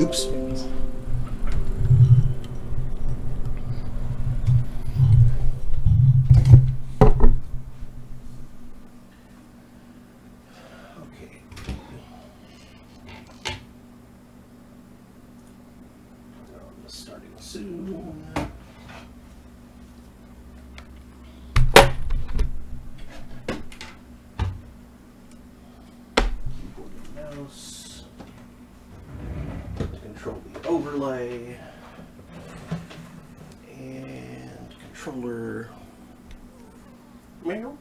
Oops. Starting soon. Keyboard and mouse. To control the overlay. And controller. Meow.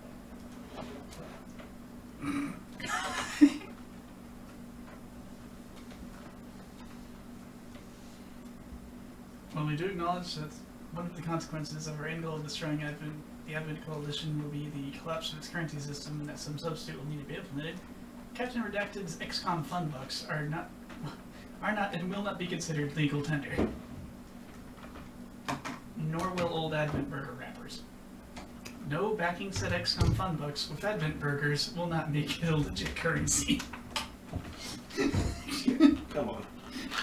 Well, we do acknowledge that one of the consequences of our end goal of destroying the Advent Coalition will be the collapse of its currency system, and that some substitute will need to be implemented. Captain Redacted's XCOM fund bucks are not and will not be considered legal tender. Nor will old Advent burger wrappers. No backing said XCOM fund bucks with Advent burgers will not make it a legit currency. Come on.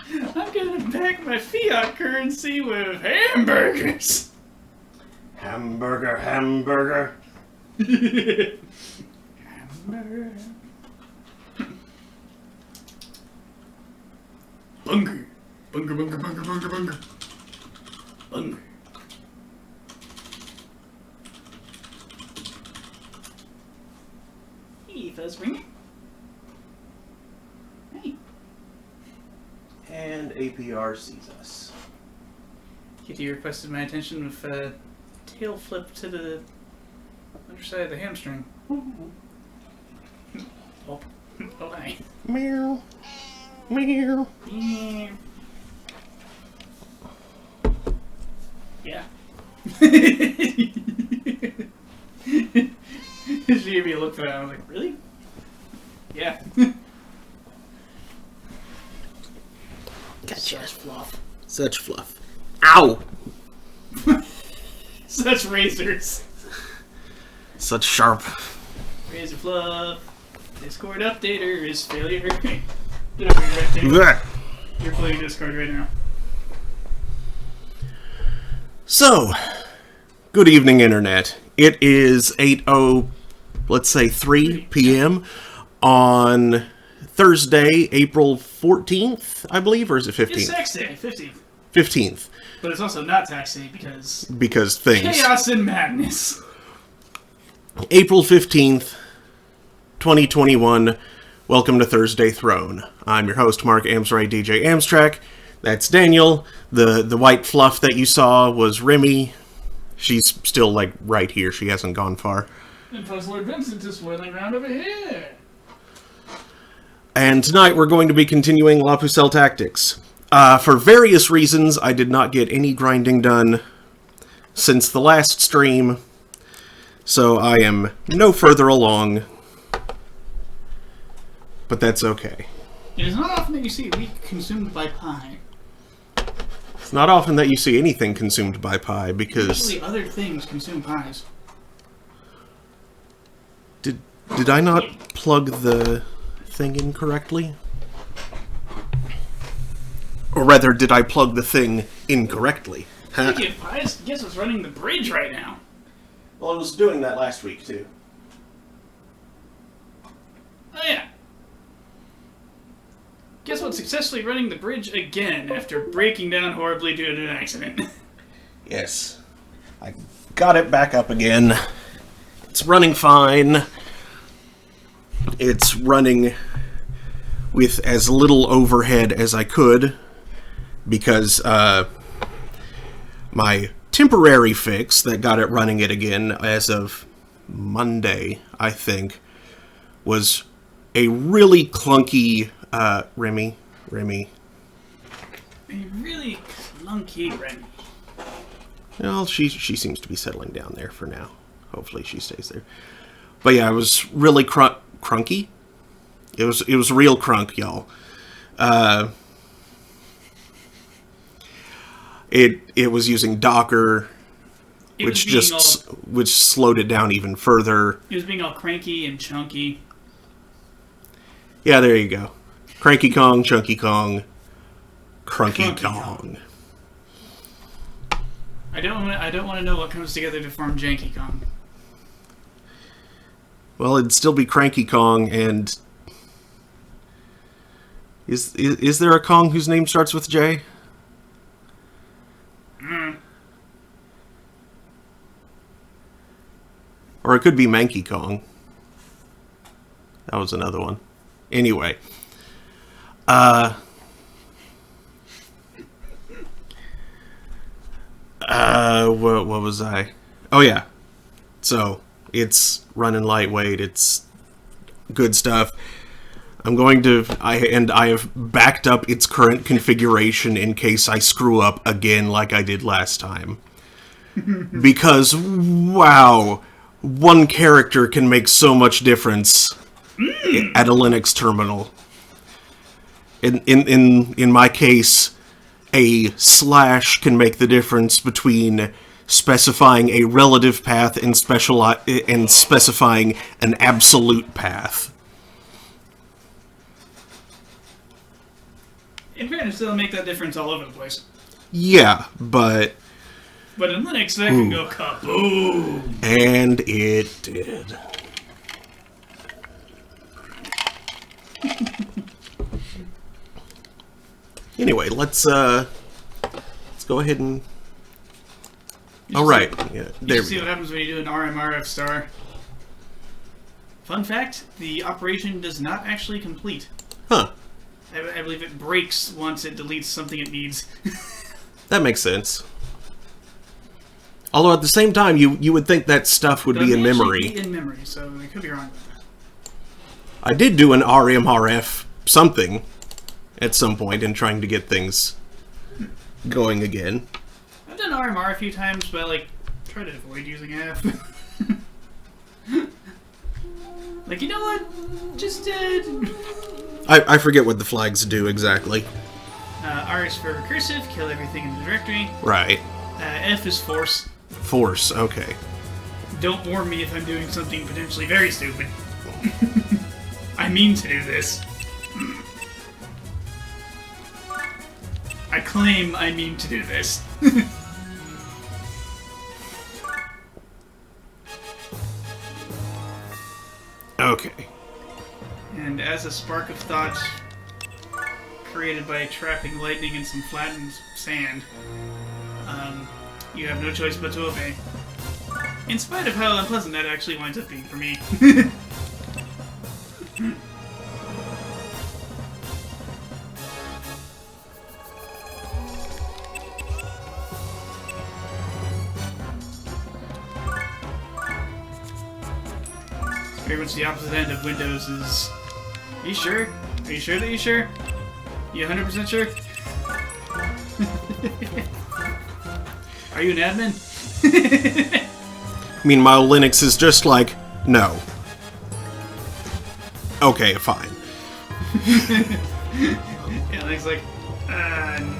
I'm gonna back my fiat currency with hamburgers! Hamburger, hamburger. Hamburger. Bunger. Bunger, bunger, bunger, bunger, bunger. Bunger. Hey, Fuzzbringer. Hey. And APR sees us. Kitty requested my attention with a tail flip to the other side of the hamstring. Oh, oh hi. Meow. Meow. Yeah. She gave me a look for that. I was like, really? Yeah. Gotcha. Such fluff. Such fluff. Ow! Such razors. Such sharp. Razor fluff. Discord updater is failure. Get over here, right there. You're playing Discord right now. So, good evening, Internet. It is 3 p.m. on Thursday, April 14th, I believe, or is it 15th? It's tax day, 15th. 15th. But it's also not tax day because things. chaos and madness. April 15th, 2021. Welcome to Thursday Throne. I'm your host, Mark Amsray, DJ Amstrack. That's Daniel. The white fluff that you saw was Remy. She's still, like, right here. She hasn't gone far. And plus Lord Vincent is swirling around over here. And tonight we're going to be continuing La Pucelle Tactics. For various reasons, I did not get any grinding done since the last stream, so I am no further along. But that's okay. It is not often that you see wheat consumed by pie. It's not often that you see anything consumed by pie, because... Usually other things consume pies. Did I not plug the thing in correctly? Or rather, did I plug the thing incorrectly? Speaking of pies, guess what's running the bridge right now? Well, I was doing that last week, too. Oh yeah. Guess what's successfully running the bridge again after breaking down horribly due to an accident? Yes. I got it back up again. It's running fine. It's running with as little overhead as I could, because my temporary fix that got it running it again as of Monday, I think, was a really clunky Remy. A really clunky Remy. Well, she seems to be settling down there for now. Hopefully she stays there. But yeah, it was really crunky. It was real crunk, y'all. It was using Docker, which slowed it down even further. It was being all cranky and chunky. Yeah, there you go. Cranky Kong, Chunky Kong. Crunky Kong. I don't want to know what comes together to form Janky Kong. Well, it'd still be Cranky Kong, and is there a Kong whose name starts with J? Or it could be Manky Kong. That was another one. Anyway. What was I? Oh, yeah. So, it's running lightweight. It's good stuff. I have backed up its current configuration in case I screw up again like I did last time. Because, wow, one character can make so much difference at a Linux terminal. In my case, a slash can make the difference between specifying a relative path and specifying an absolute path. In fairness, they'll make that difference all over the place. Yeah, but in Linux, that can go kaboom! And it did. Anyway, let's go ahead and... Alright, yeah, there you see what happens when you do an RMRF star. Fun fact, the operation does not actually complete. Huh. I believe it breaks once it deletes something it needs. That makes sense. Although at the same time, you would think that stuff would be in memory. Be in memory, so I could be wrong about that. I did do an RMRF something at some point in trying to get things going again. I've done RMR a few times, but like try to avoid using F. Like, you know what? Just I forget what the flags do exactly. R is for recursive, kill everything in the directory. Right. F is force. Force, okay. Don't warn me if I'm doing something potentially very stupid. I mean to do this. I claim I mean to do this. Okay. And as a spark of thought created by trapping lightning in some flattened sand, you have no choice but to obey. In spite of how unpleasant that actually winds up being for me. Very much the opposite end of Windows is... Are you sure? Are you sure that you're sure? You 100% sure? Are you an admin? Meanwhile, Linux is just like, no. Okay, fine. Yeah, Linux's like,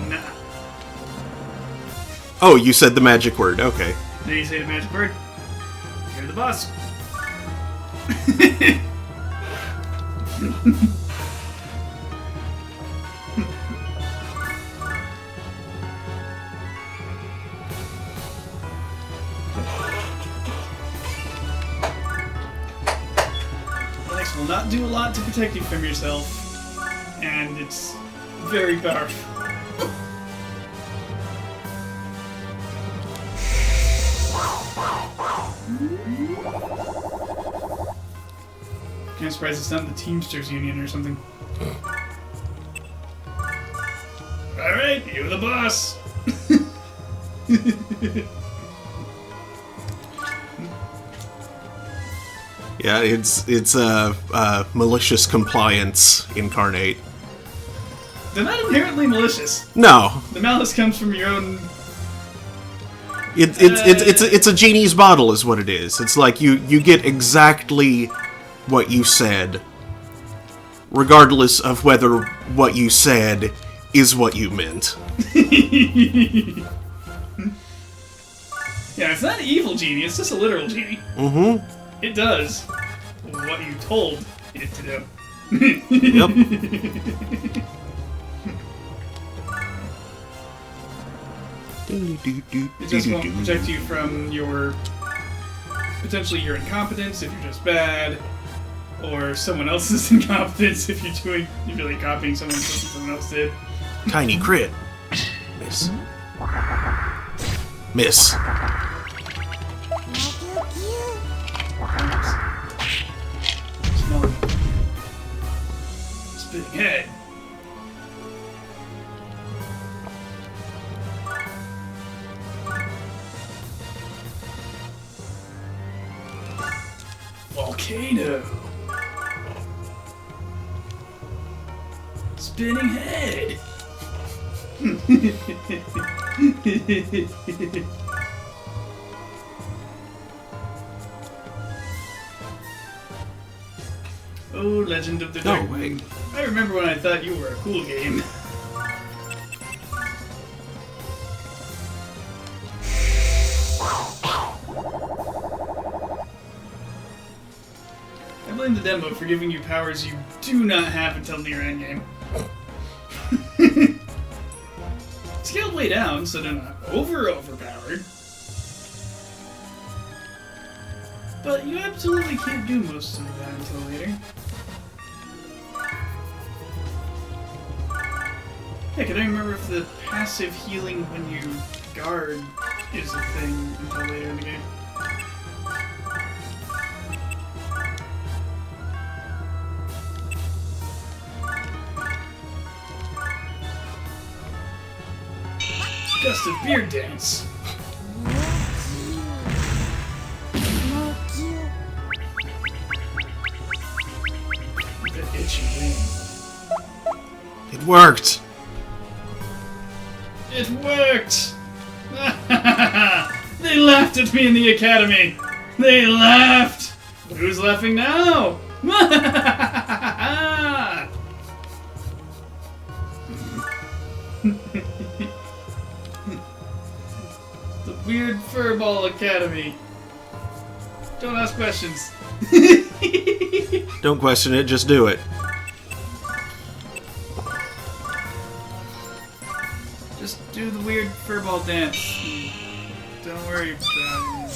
nah. Oh, you said the magic word, okay. Then you say the magic word. You're the boss. Linux will not do a lot to protect you from yourself, and it's very powerful. I'm surprised it's not the Teamsters Union or something. Alright, you're the boss! Yeah, it's malicious compliance incarnate. They're not inherently malicious. No. The malice comes from your own... It's a genie's bottle is what it is. It's like you get exactly what you said, regardless of whether what you said is what you meant. Yeah, it's not an evil genie, it's just a literal genie. Mm-hmm. It does what you told it to do. Yep. It just won't protect you from your potentially your incompetence if you're just bad, or someone else's incompetence if you're really copying something someone else did. Tiny crit. Miss. Miss. Small. Spitting head. Volcano. Spinning head. Oh, Legend of the Dark. No, wait. I remember when I thought you were a cool game. I blame the demo for giving you powers you do not have until near endgame. Scaled way down, so they're not overpowered. But you absolutely can't do most of that until later. Heck, I don't remember if the passive healing when you guard is a thing until later in the game. Gust of beard dance. The itchy wing. It worked. It worked! They laughed at me in the academy! They laughed! Who's laughing now? The Weird Furball Academy. Don't ask questions. Don't question it, just do it. Just do the weird furball dance. Don't worry about it.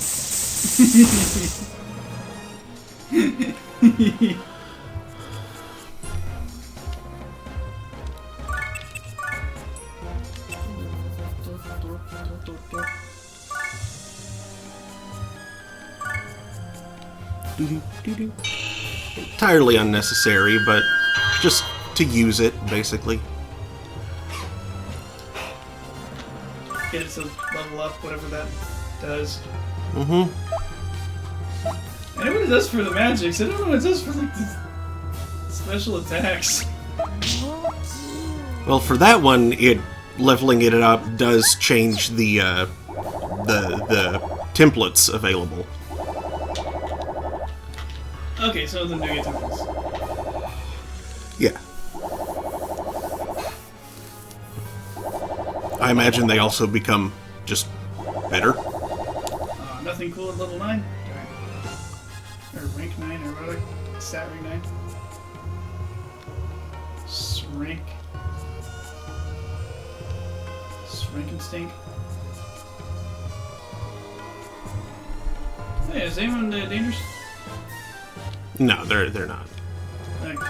Entirely unnecessary, but just to use it, basically. Get it to level up, whatever that does. Mm-hmm. I know what it does for the magics. I don't know what it does for like the special attacks. Well, for that one, leveling it up does change the templates available. Okay, some of them do get temples. Yeah. I imagine they also become just better. Nothing cool at level 9? Or rank 9, or whatever. Stat rank 9. Srank. Srank and stink. Hey, is anyone dangerous? No, they're not. Thanks.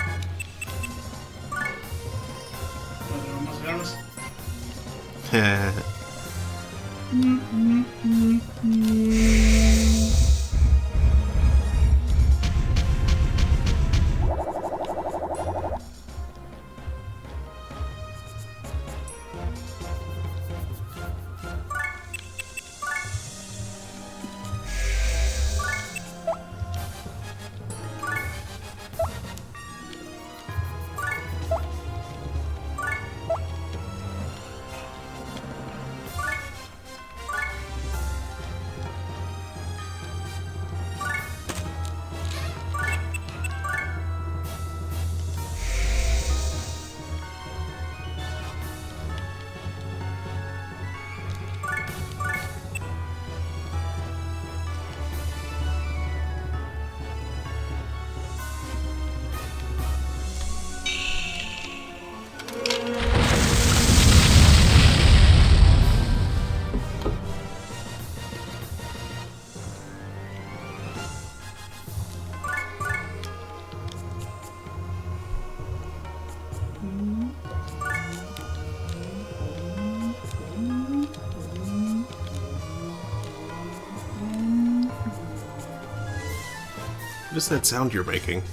What is that sound you're making?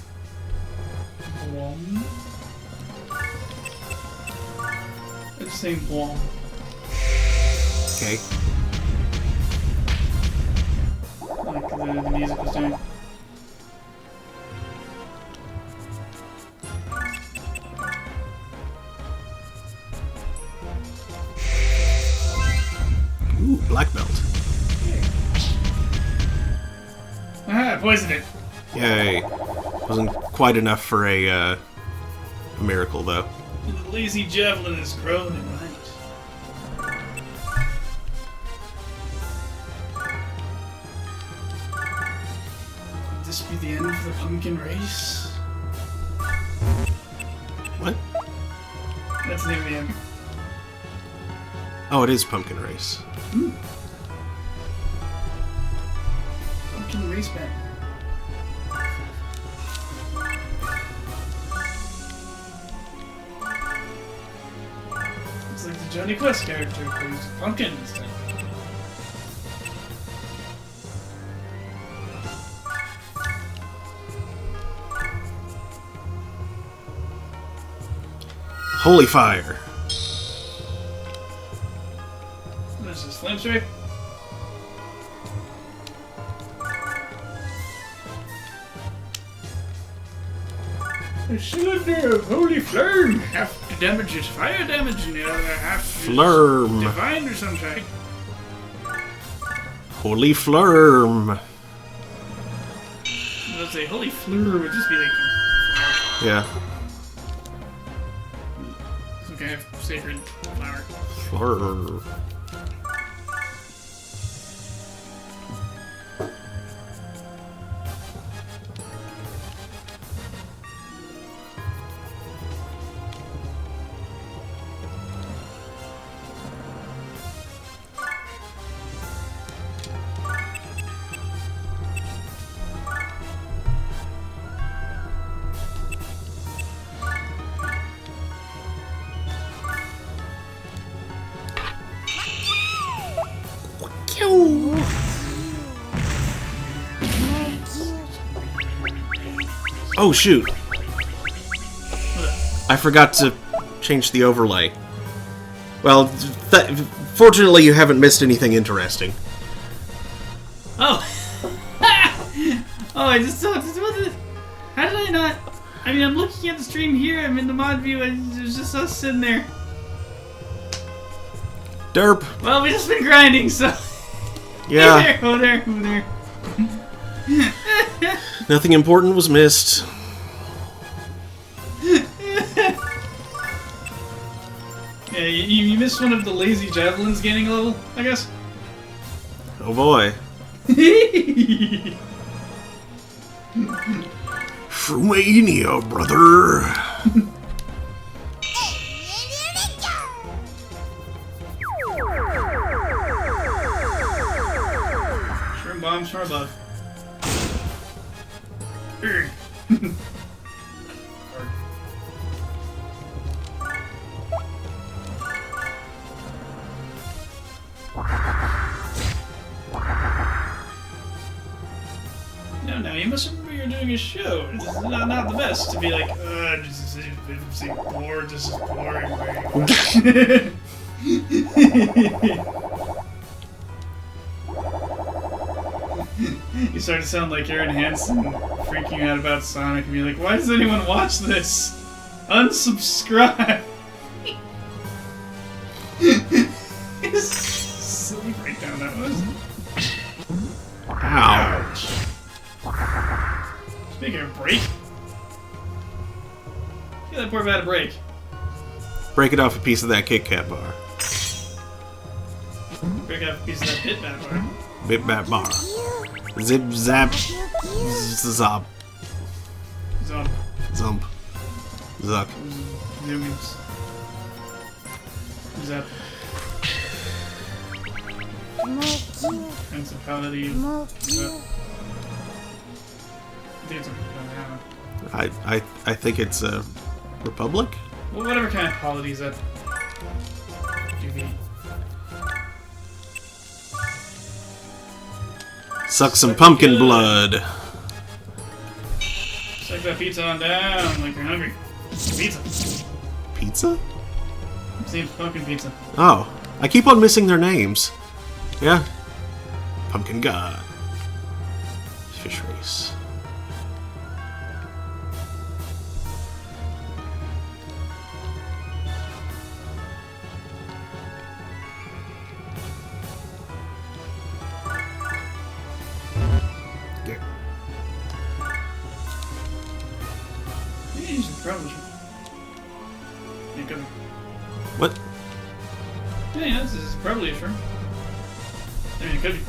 Blom. It's saying blom. Okay. Like the music was doing. Ooh, black belt. Ah, I poisoned it. Yay. Wasn't quite enough for a miracle, though. The lazy javelin has grown in height. Would this be the end of the pumpkin race? What? That's the name of the end. Oh, it is Pumpkin Race. Hmm. Pumpkin race band. It's like the Johnny Quest character plays Pumpkin instead. Holy fire. What is this, flame strike? A cylinder of holy flame! Half the damage is fire damage and the other half is Flurm. divine or something. Holy flurm. Let's say holy fleur would just be like Yeah. some kind of sacred flower. Flur. Oh shoot! I forgot to change the overlay. Well, fortunately you haven't missed anything interesting. Oh! Oh, I just saw it. How did I not? I mean, I'm looking at the stream here, I'm in the mod view, and there's just us sitting there. Derp! Well, we just been grinding, so... Yeah. Over there. Nothing important was missed. Yeah, you missed one of the lazy javelins gaining a level, I guess. Oh boy. Romania, brother. Shrimp bombs from above. No, you must remember you're doing a show. This is not the best to be like, this is bored, this is boring. You start to sound like Aaron Hansen freaking out about Sonic and be like, why does anyone watch this? Unsubscribe! Silly breakdown that was. Ouch. Speaking of break, get that poor bad a break. Break it off a piece of that Kit Kat bar. Break off a piece of that Bit Bat bar. Bit Bat bar. Zip zap. Zop. Zump. Zump. Zuck. Zoomings. Zap. Principality. Zap. I think it's a I think it's a republic? well, whatever kind of polity is that. QB. Suck some pumpkin blood. Put that pizza on down like you're hungry. Pizza. Pizza? His name's Pumpkin Pizza. Oh, I keep on missing their names. Yeah. Pumpkin God. Fish race. Yeah. He's probably. Yeah, go. What? Yeah, this is probably a shrimp. I mean, it could be.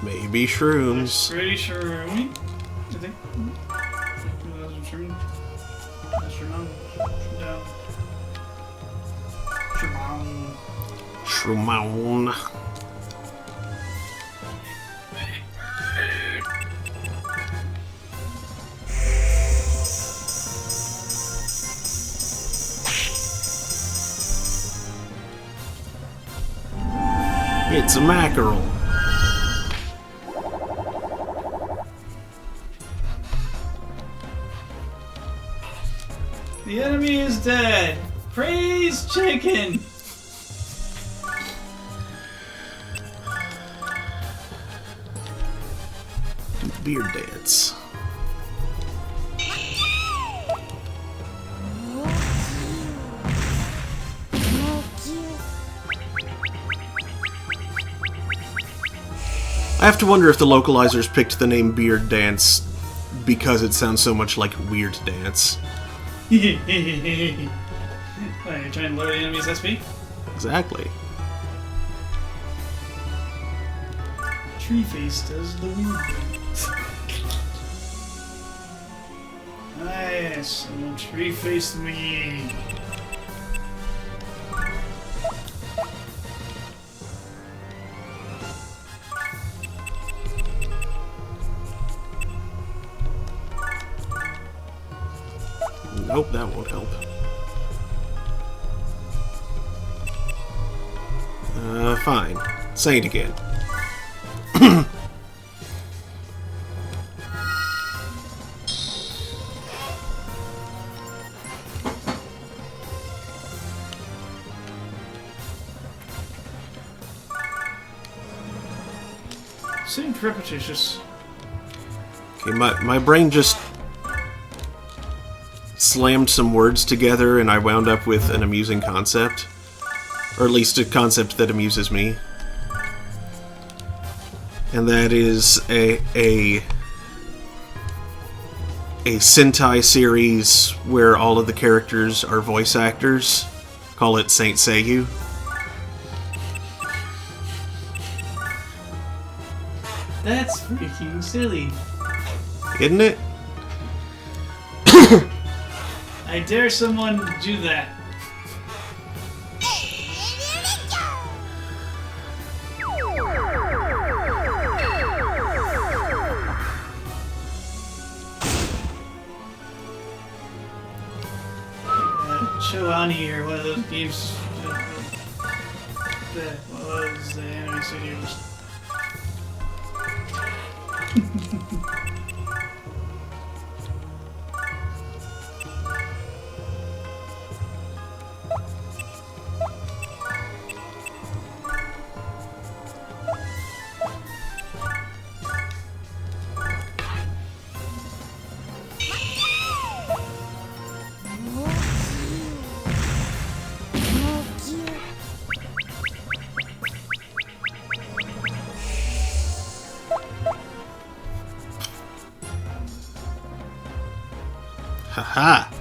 Maybe shrooms. Pretty shroomy, I think. That's a shroom. That's shroom. Shroom. It's a mackerel. The enemy is dead. Praise chicken. Beard dance. I have to wonder if the localizers picked the name Beard Dance because it sounds so much like Weird Dance. What, you're trying to lower the enemy's SP? Exactly. Tree Face does the weird thing. Nice, someone Tree Faced me. Nope, that won't help. Fine. Say it again. Seemed repetitious. Okay, my brain just slammed some words together and I wound up with an amusing concept. Or at least a concept that amuses me. And that is a Sentai series where all of the characters are voice actors. Call it Saint Seiyu. That's freaking silly. Isn't it? I dare someone to do that. Choani or one of those games. What was the anime studios? Haha.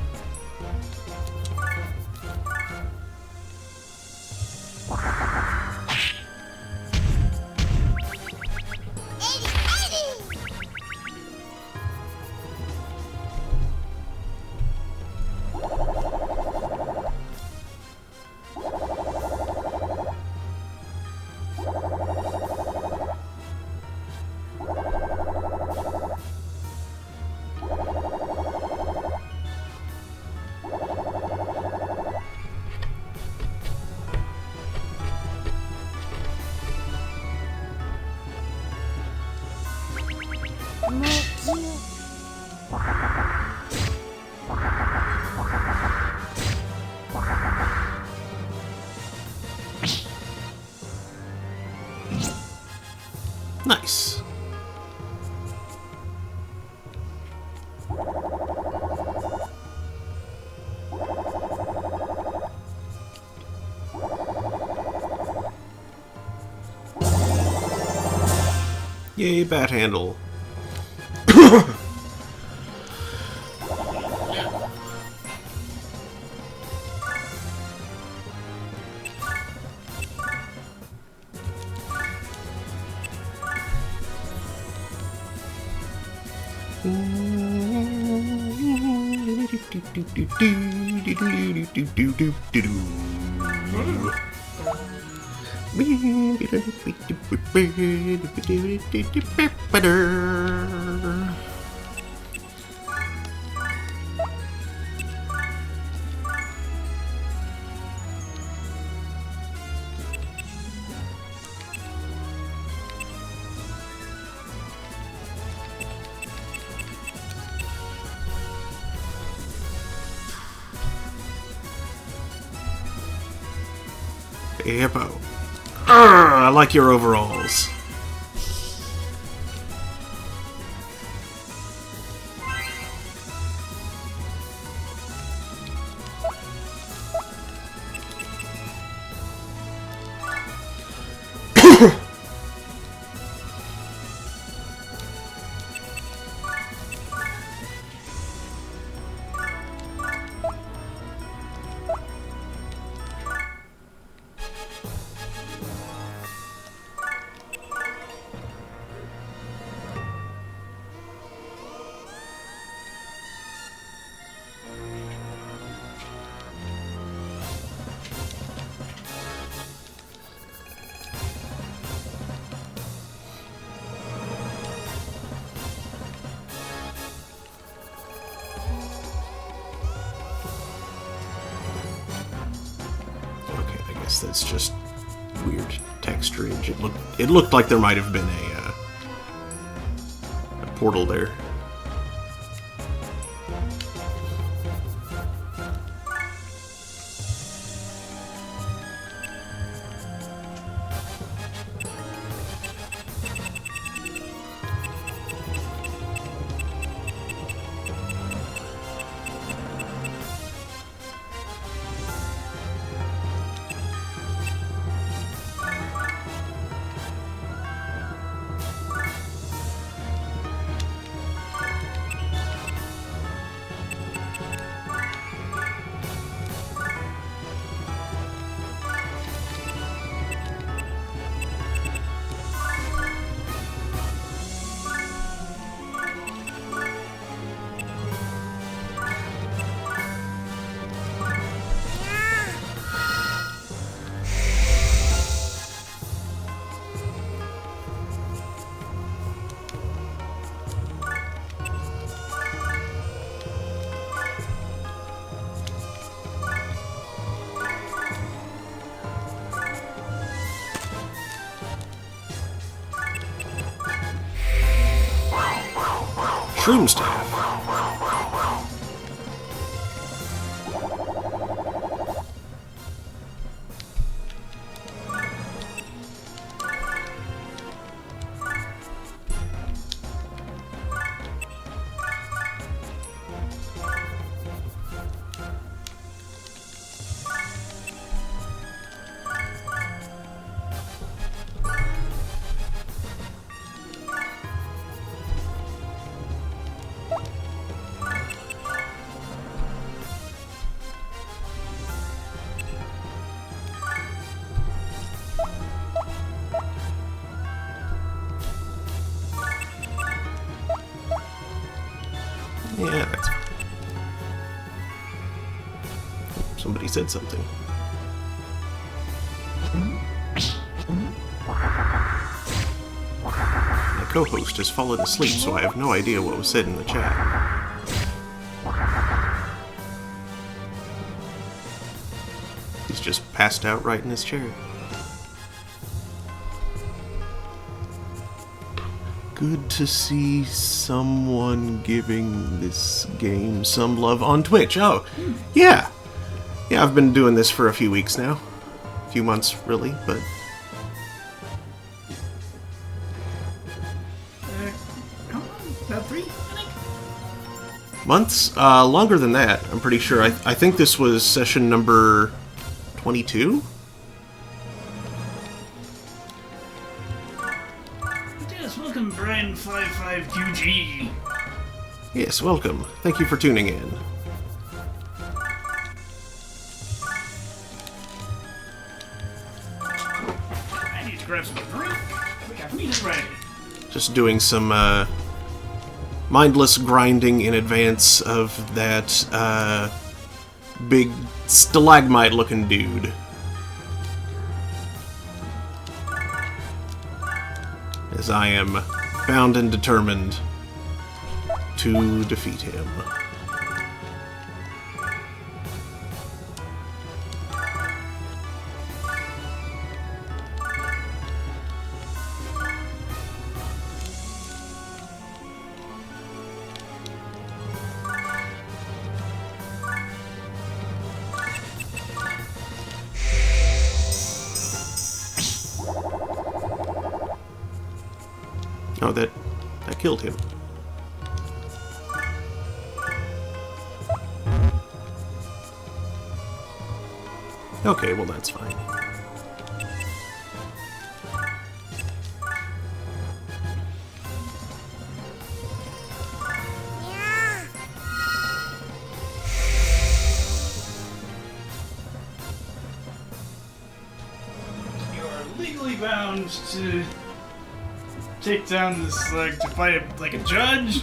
Nice. Yay, bat handle. Hippo. I like your overalls. That's just weird texturage. It looked like there might have been a portal there. Shroom staff. Yeah, that's fine. Somebody said something. My co-host has fallen asleep, so I have no idea what was said in the chat. He's just passed out right in his chair. good to see someone giving this game some love on Twitch. Oh, yeah. Yeah, I've been doing this for a few weeks now. A few months, really, but... How long? About 3, I think? Months? Longer than that, I'm pretty sure. I think this was session number 22? Yes, welcome, Brian55QG. Yes, welcome. Thank you for tuning in. I need to grab some drink. We got meat ready. Just doing some, mindless grinding in advance of that, big stalagmite-looking dude. As I am bound and determined to defeat him. Oh, that killed him. Okay, well that's fine. You are legally bound to take down this slug to fight it like a judge.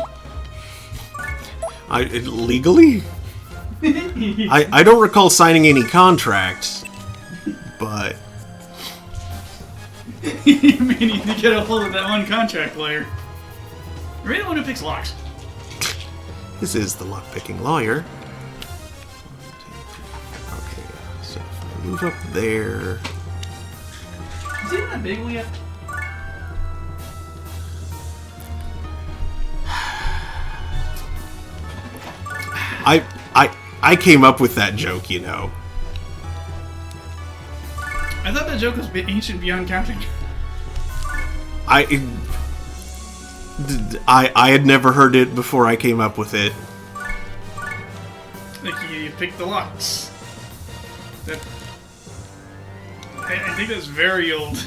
Legally? I don't recall signing any contracts, but... You may need to get a hold of that one contract lawyer. Or anyone who picks locks. This is the lock-picking lawyer. Okay, so if I move up there... Is he that big yet? I came up with that joke, you know. I thought that joke was ancient beyond counting. I had never heard it before I came up with it. Like you pick the locks. That I think that's very old.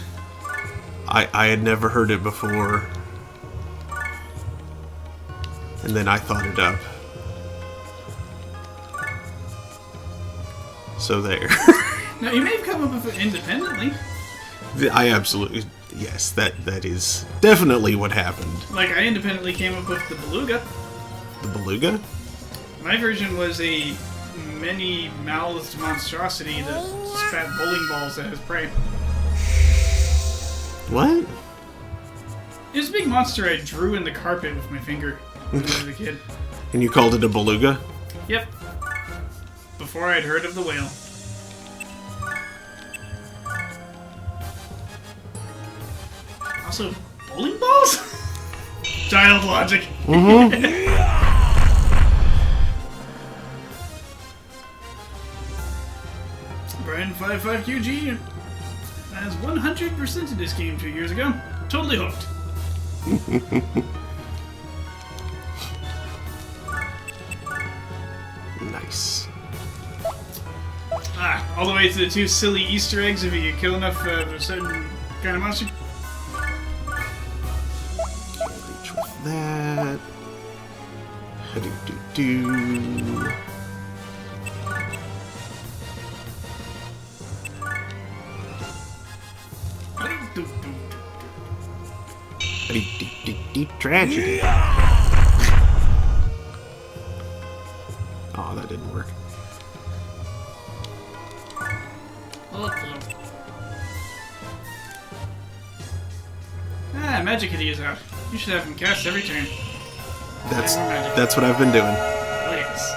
I had never heard it before. And then I thought it up. So there. Now, you may have come up with it independently. I absolutely... Yes, that is definitely what happened. Like, I independently came up with the beluga. The beluga? My version was a many-mouthed monstrosity that spat bowling balls at his prey. What? It was a big monster I drew in the carpet with my finger when I was a kid. And you called it a beluga? Yep. Before I'd heard of the whale. Also, bowling balls? Child logic. Mm-hmm. Brian55QG has 100%ed this game 2 years ago. Totally hooked. Nice. All the way to the 2 silly Easter eggs if you kill enough of a certain kind of monster. Can't reach with that. Ha-do-do-do. Tragedy. Oh, that didn't work. Magic Kitty is out. You should have him cast every turn. That's what I've been doing. Yes.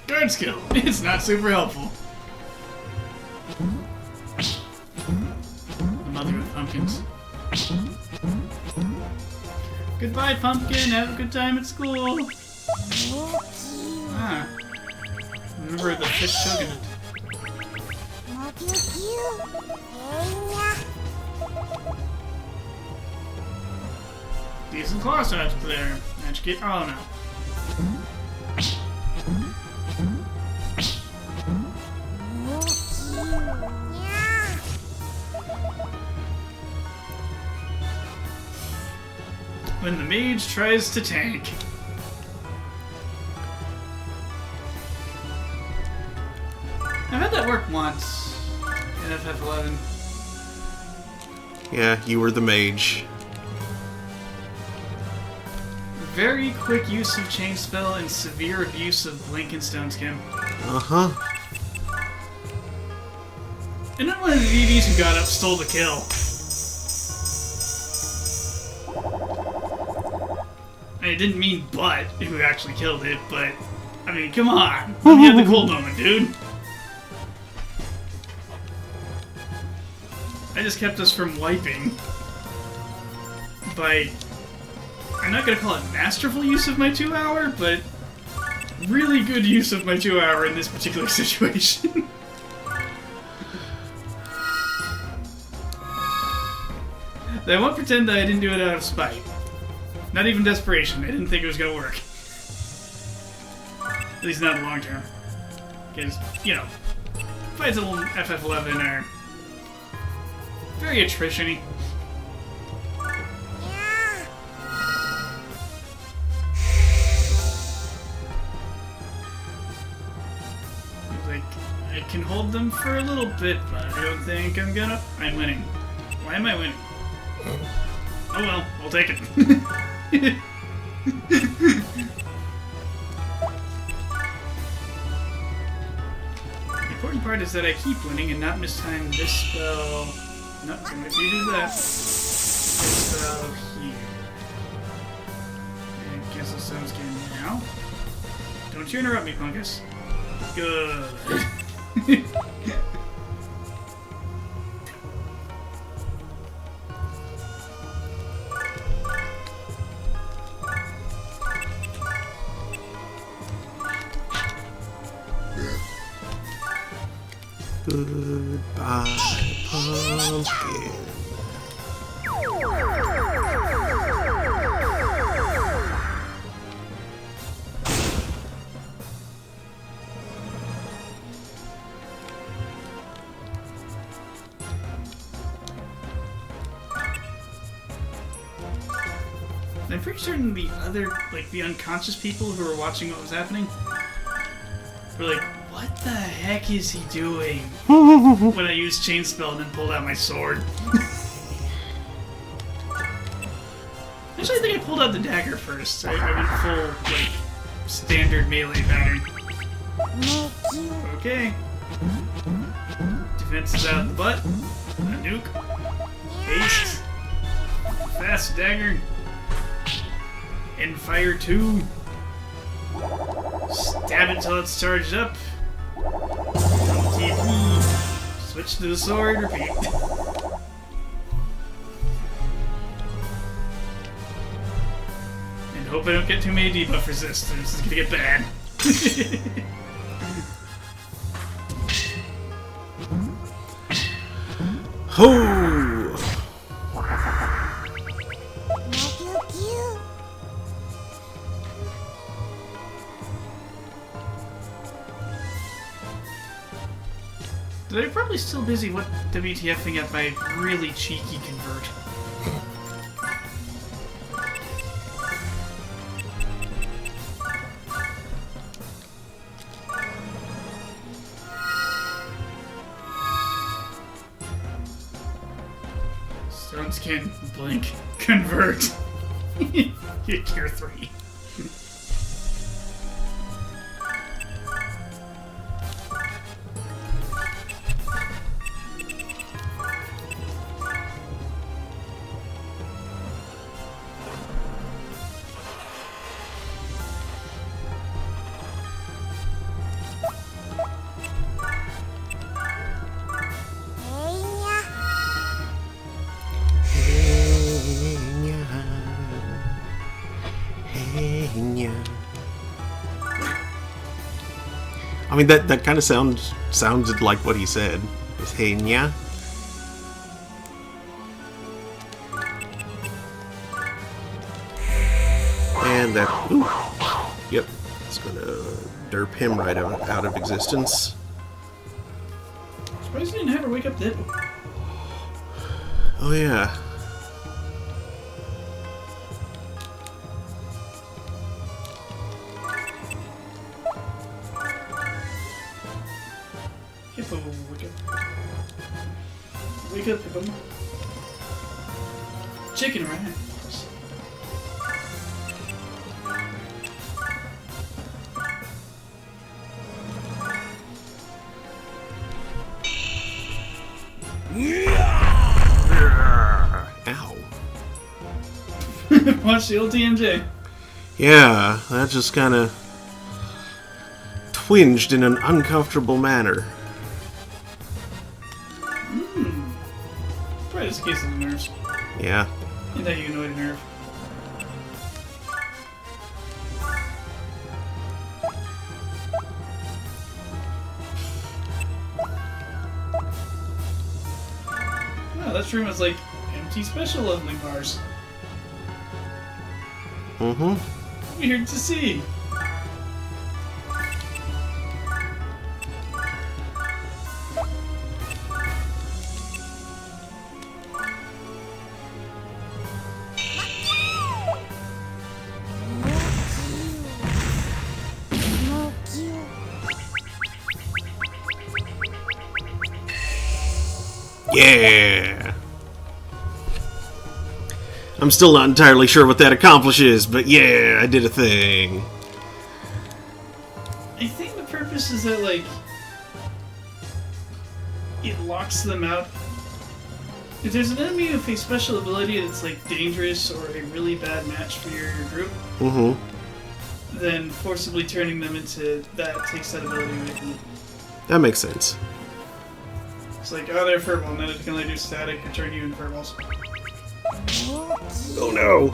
Guard skill. It's not super helpful. Goodbye, Pumpkin. Have a good time at school. Ah. Remember the fish shogunate. Decent class out there. Educate. Oh no. When the mage tries to tank. I've had that work once in FF11. Yeah, you were the mage. Very quick use of Chain Spell and severe abuse of Blink and Stone Skim. Uh-huh. And then one of the DDs who got up stole the kill. I didn't mean Butt, who actually killed it, but... I mean, come on. Let me have the cool moment, dude. I just kept us from wiping. By... I'm not gonna call it masterful use of my 2-hour, but... really good use of my 2-hour in this particular situation. I won't pretend that I didn't do it out of spite. Not even desperation. I didn't think it was gonna work. At least not in the long term. Because, you know, fights in FF11 are very attrition-y. Like, I can hold them for a little bit, but I don't think I'm gonna... I'm winning. Why am I winning? Oh well, I'll take it. The important part is that I keep winning and not mistime this spell. No, so if you do that, this spell here. And cancel Stone Skin now. Don't you interrupt me, Punkus. Good. Goodbye, Pumpkin. I'm pretty certain the other, like, the unconscious people who were watching what was happening were like, what the heck is he doing? When I used Chain Spell and then pulled out my sword. Actually, I think I pulled out the dagger first. I went full, like, standard melee pattern. Okay. Defense is out the butt. A nuke. Haste. Fast dagger. And fire 2. Stab it till it's charged up. TP. Switch to the sword, repeat. And hope I don't get too many debuff resistance. This is gonna get bad. Ho! They're probably still busy WTFing at my really cheeky convert. Stone Skin, blink, convert. Tier 3. I mean, that kind of sounded like what he said. It's hey nya. And that. Ooh. Yep. It's gonna derp him right out of existence. Surprised you didn't have her wake up dead. Oh, yeah. Hippo, wake up. Wake up, Hippo. Chicken rat. Ow. Watch the old TMJ. Yeah, that just kind of twinged in an uncomfortable manner. Probably just a case of the nerves. Yeah. And that you annoyed a nerve. Wow, that stream was like empty special leveling bars. Mm-hmm. Weird to see. Yeah. I'm still not entirely sure what that accomplishes, but yeah, I did a thing. I think the purpose is that, like, it locks them out. If there's an enemy with a special ability that's, like, dangerous or a really bad match for your group, then forcibly turning them into that takes that ability away from them. That makes sense. It's like, oh, they're furball, now they can only do static or turn you into furballs. Oh no.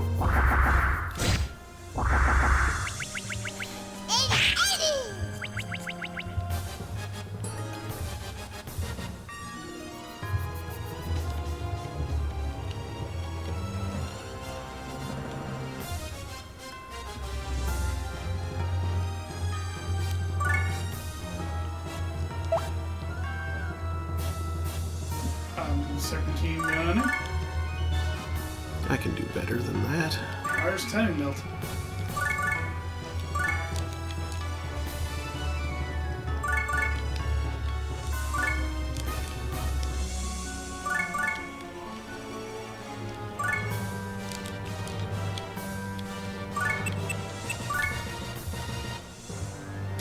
Serpentine gun. I can do better than that. Ours time melt.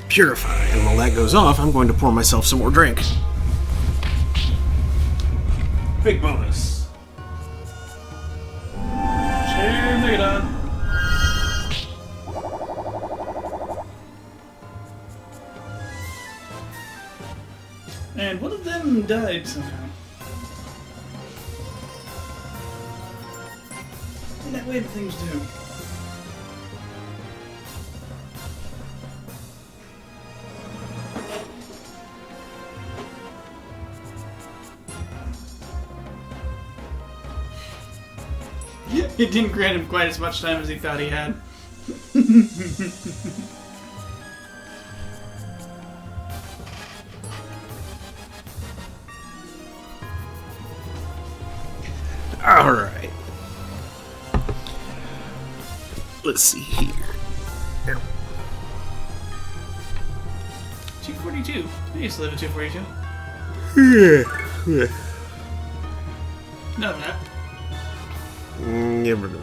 Purify, and while that goes off, I'm going to pour myself some more drink. Big bonus. Share Megadon. And one of them died somehow. In that way that things do. It didn't grant him quite as much time as he thought he had. Alright. Let's see here. 242. I used to live at 242. Yeah. No, not. Never know.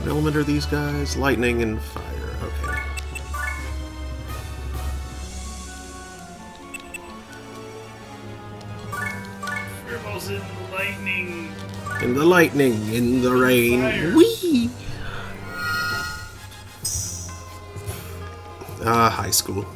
What element are these guys? Lightning and fire. Okay. Fireballs in the lightning. In the lightning, in the rain. Fire. Whee! High school.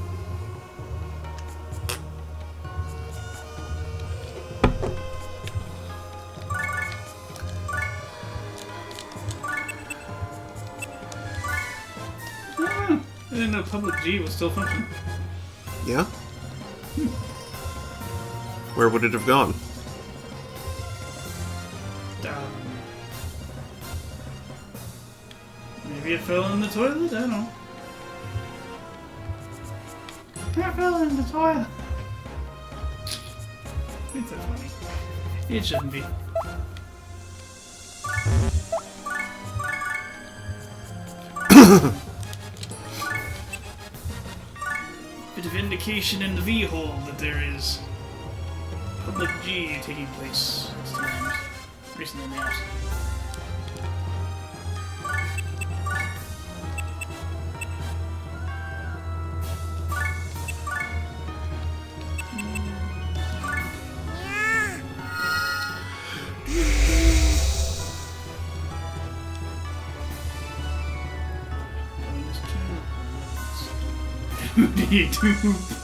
public G was still functioning. Yeah? Where would it have gone? Maybe it fell in the toilet? I don't know. It fell in the toilet. It's so funny. It shouldn't be. Bit of indication in the V-hole that there is public G taking place recently announced. YouTube.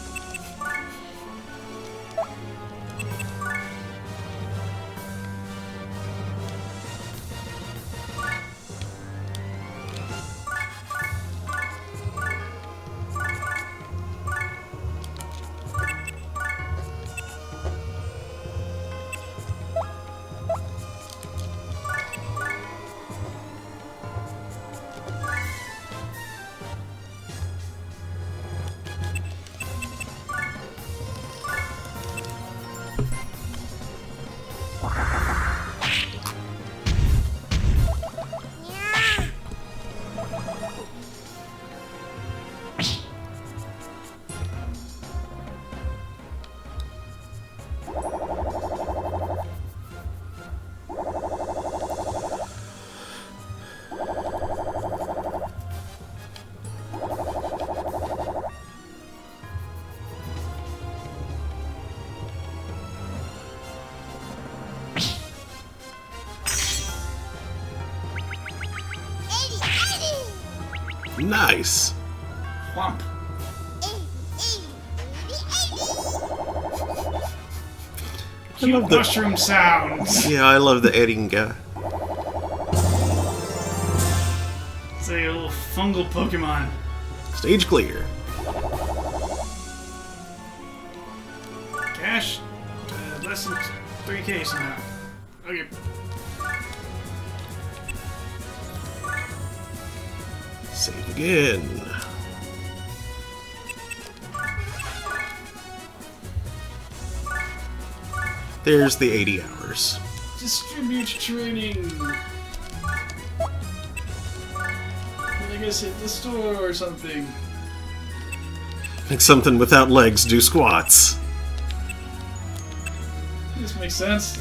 Nice. Whomp. Cute mushroom sounds. Yeah, I love the Eringa. It's like a little fungal Pokemon. Stage clear. Cash? Less than 3K somehow. Okay. Save again. There's the 80 hours. Distribute training. I guess hit the store or something. Make something without legs do squats. This makes sense.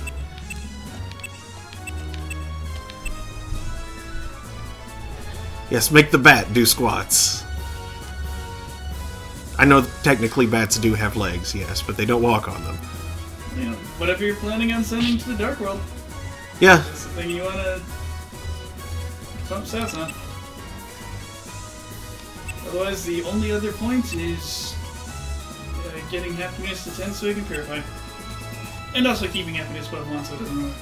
Yes, make the bat do squats. I know technically bats do have legs, yes, but they don't walk on them. You know, whatever you're planning on sending to the Dark World. Yeah. That's the thing you want to pump stats on. Otherwise, the only other point is getting happiness to 10 so you can purify. And also keeping happiness above 1 so it doesn't work.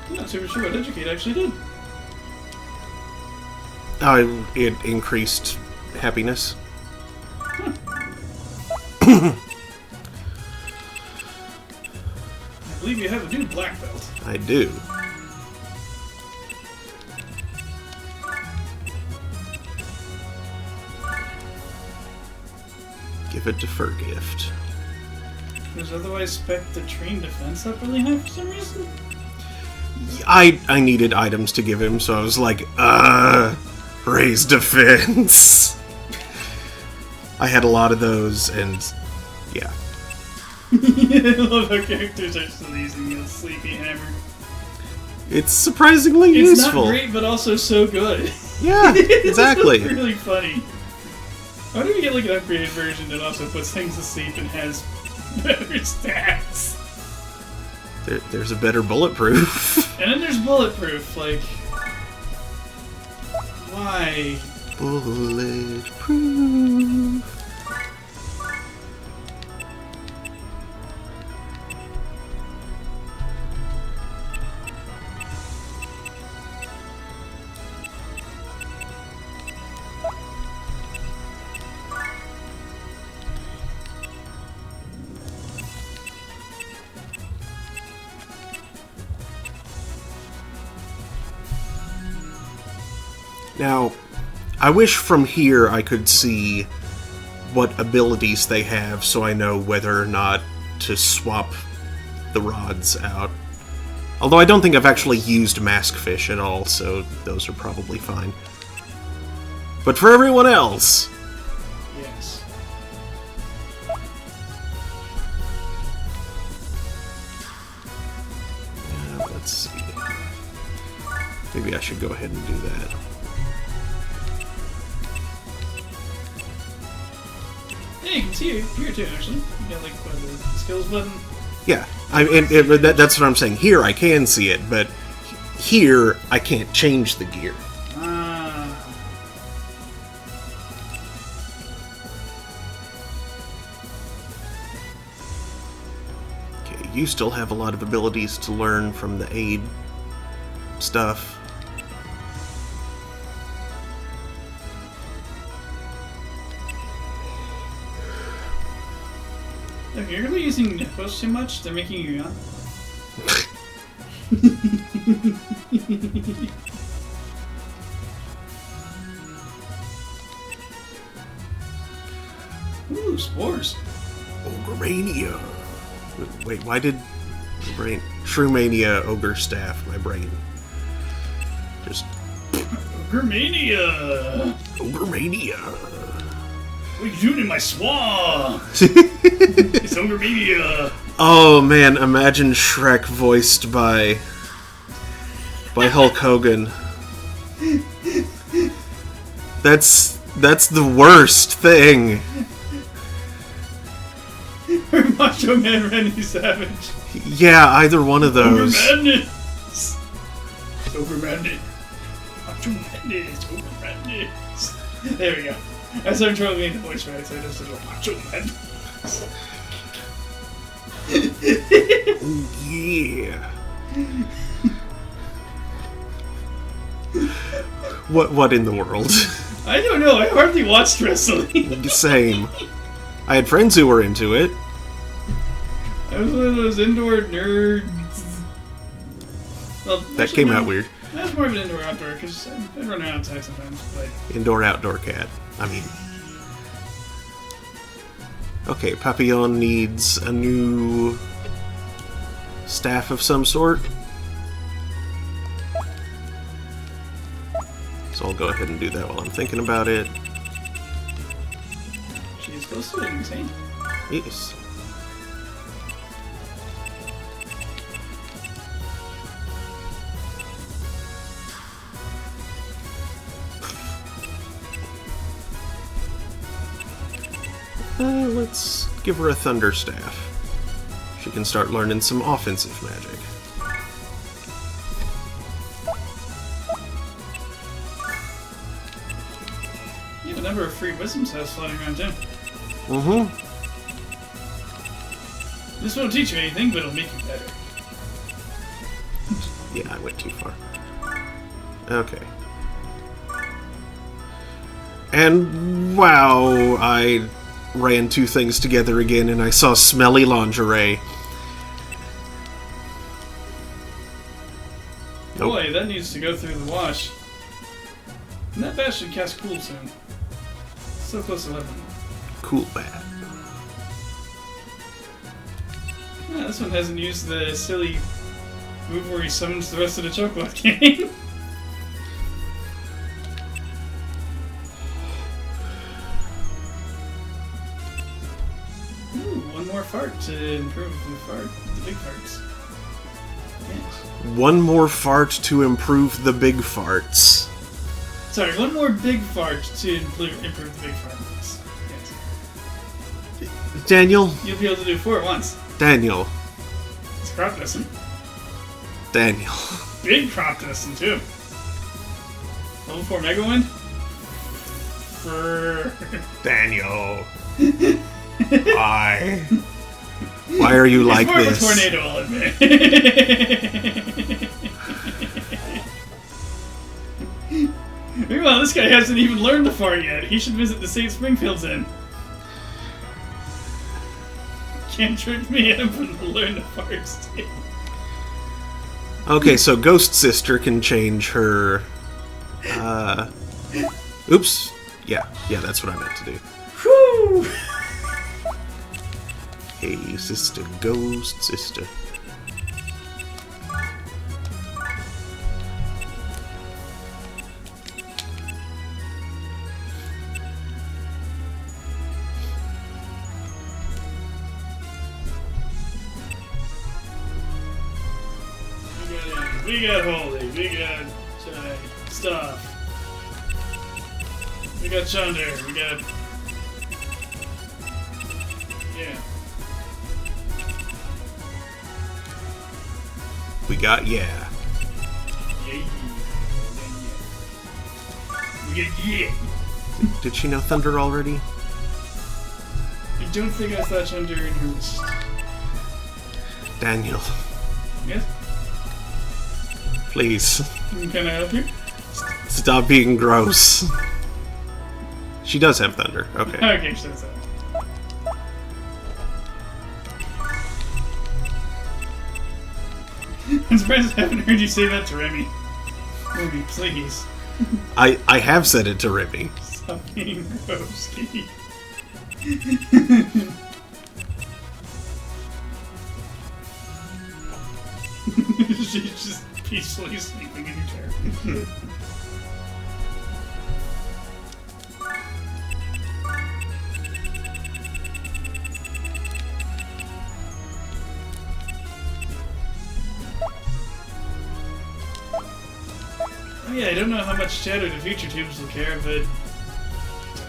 I'm not super sure what Educate actually did. It increased happiness. I believe you have a new black belt. I do. Give it to fur gift. Because otherwise spec the train defense up really high for some reason. I needed items to give him, so I was like, raise defense. I had a lot of those, and yeah. I love how characters are still using the Sleepy Hammer. It's surprisingly It's useful. not great, but also so good. Yeah, exactly. It's really funny. Why don't you get like an upgraded version that also puts things to sleep and has better stats? There's a better bulletproof. And then there's bulletproof, like... Why? Bulletproof. Now, I wish from here I could see what abilities they have so I know whether or not to swap the rods out. Although I don't think I've actually used Maskfish at all, so those are probably fine. But for everyone else... Yes. Let's see. Maybe I should go ahead and do that. Yeah, you can see it here too, actually. You got like the skills button. Yeah, that's what I'm saying. Here I can see it, but here I can't change the gear. Okay, you still have a lot of abilities to learn from the aid stuff. If you're really using Nippos too much, they're making you yawn. Ooh, spores. Ogremania. Wait, why did my brain... Shroomania, Ogre Staff, my brain. Just... Ogremania! Ogremania. What are you doing in my swamp? It's Ogremania! Oh man, imagine Shrek voiced by Hulk Hogan. That's the worst thing. Or Macho Man Randy Savage. Yeah, either one of those. Over Madness! Over Madness. Macho Madness. Over Madness. There we go. I started trying to make the voice right, so I just said Macho Madness. Oh, yeah. What in the world? I don't know, I hardly watched wrestling. Same. I had friends who were into it. I was one of those indoor nerds. Well, That came out weird. I was more of an indoor-outdoor, because I run around outside sometimes, but... Indoor-outdoor cat. I mean... Okay, Papillon needs a new... staff of some sort. So I'll go ahead and do that while I'm thinking about it. She's close to it, insane. Yes. Let's give her a Thunder Staff. She can start learning some offensive magic. You have a number of free wisdom staffs floating around too. Mm-hmm. This won't teach you anything, but it'll make you better. Yeah, I went too far. Okay. And wow, I ran two things together again and I saw smelly lingerie. Nope. Boy, that needs to go through the wash. And that bat should cast Cool soon. So close to 11. Cool bat. Yeah, this one hasn't used the silly move where he summons the rest of the Chocolate Gang. One more fart to improve the big farts. Yes. One more fart to improve the big farts. Sorry, one more big fart to improve the big farts. Yes. Daniel? You'll be able to do 4 at once. Daniel. It's crop dusting. Daniel. Big crop dusting, too. Level 4 Mega Wind? Daniel. Why? Why are you like more this? Of a tornado, I'll admit. Meanwhile, this guy hasn't even learned the fart yet. He should visit the St. Springfield's Inn. Can't trick me, I'm gonna learn the farts. Okay, so Ghost Sister can change her... Oops. Yeah, that's what I meant to do. Whew! Hey, sister, Ghost Sister. We got Holy, we got stuff. We got Chunder, we got... Yeah. We got yeah. Yeah. We got yeah. Did she know Thunder already? I don't think I thought Chunder in her list. Daniel, Yes? please. Can I help you? Stop being gross. She does have Thunder. Okay. Okay, so that's that. I'm surprised I haven't heard you say that to Remy. Remy, please. I have said it to Remy. Stop being gross, Kitty. She's just peacefully sleeping in her chair. Oh yeah, I don't know how much Shadow the Future Tubes will care, but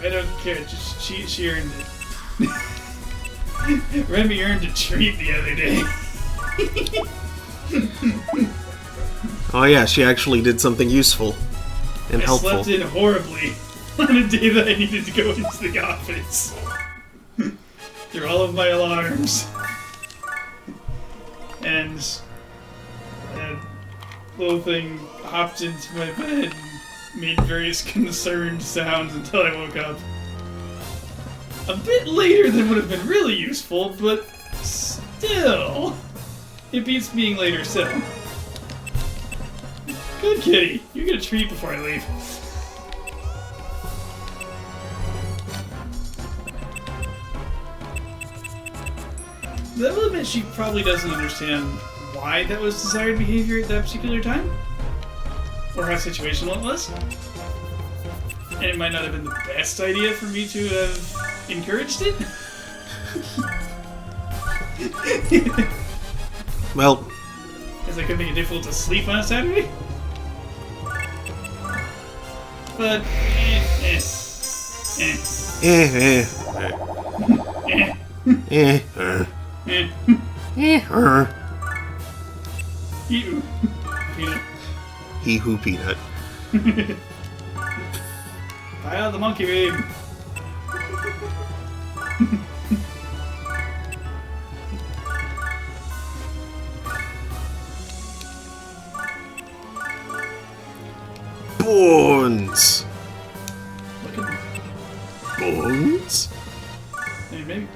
I don't care. Just she earned it. Remy earned a treat the other day. Oh yeah, she actually did something useful and helpful. I slept in horribly on a day that I needed to go into the office. Through all of my alarms. And that little thing hopped into my bed and made various concerned sounds until I woke up. A bit later than would have been really useful, but still. It beats being later still. Good kitty. You get a treat before I leave. I will admit she probably doesn't understand why that was desired behavior at that particular time. Or how situational it was. And it might not have been the best idea for me to have encouraged it. Well, Because it could make it difficult to sleep on a Saturday. But, You. Peanut. He who peanut. Buy out the monkey, babe. Bones. Look at Bones? Hey, maybe.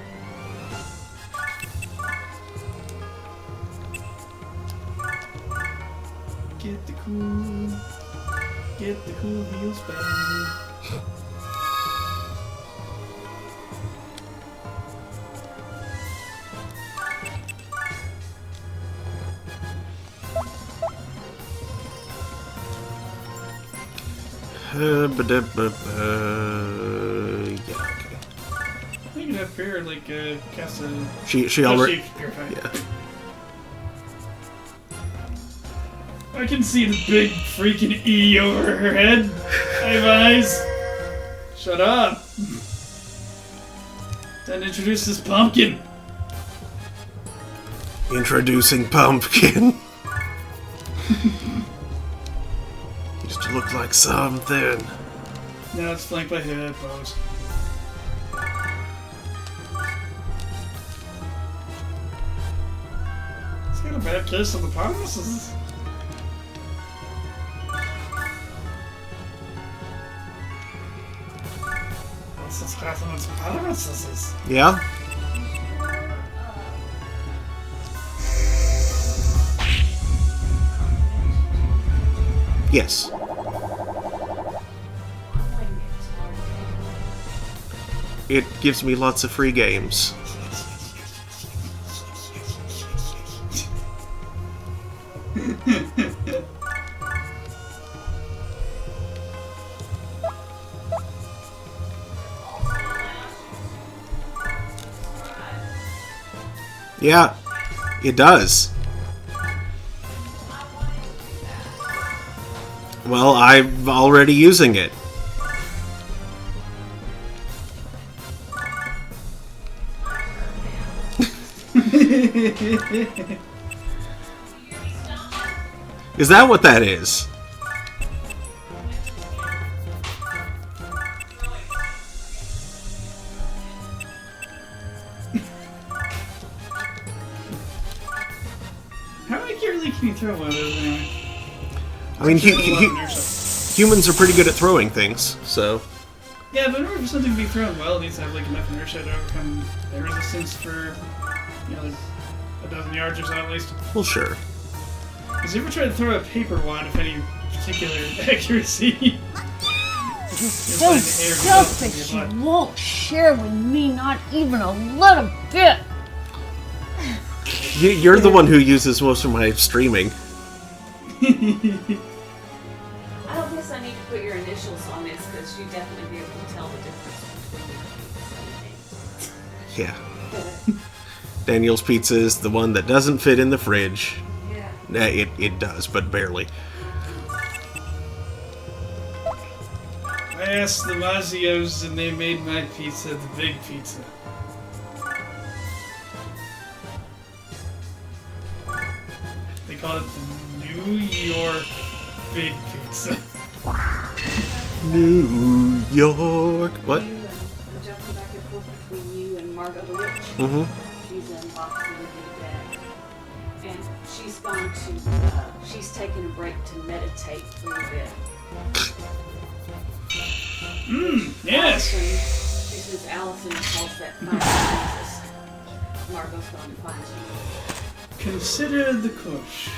Get the cool heels back. Yeah, okay. You can have prayer like cast a. She already. Purify. Yeah. I can see the big freaking E over her head. I have eyes. Shut up. Time to introduce this pumpkin. Introducing Pumpkin. Used to look like something. Now it's flanked by hippos. It's got a bad case of the hippopotamuses. What's this crap on its hippopotamuses? Yeah? Yes. It gives me lots of free games. Yeah, it does. Well, I'm already using it. Is that what that is? How accurately can you throw one of those now? I mean, humans are pretty good at throwing things, so... Yeah, but in order for something to be thrown well, it needs to have like enough inertia to overcome the resistance for, you know, like a dozen yards or so at least. Well, sure. Has you ever tried to throw a paper wad of any particular accuracy? You're so selfish, you won't share with me, not even a little bit. You're the one who uses most of my streaming. I don't guess I need to put your initials on this because you'd definitely be able to tell the difference between the Yeah. Daniel's pizza is the one that doesn't fit in the fridge. Yeah. It does, but barely. I asked the Mazzios and they made my pizza the big pizza. They call it the New York Big Pizza. New York. What? I'm jumping back and forth between you and Margot the Witch. Mm-hmm. She's unboxing the bed. And she's gone to, she's taking a break to meditate a little bit. Yes! Allison, she says Allison calls that finding Jesus. Margot's going to find you. Consider the kush.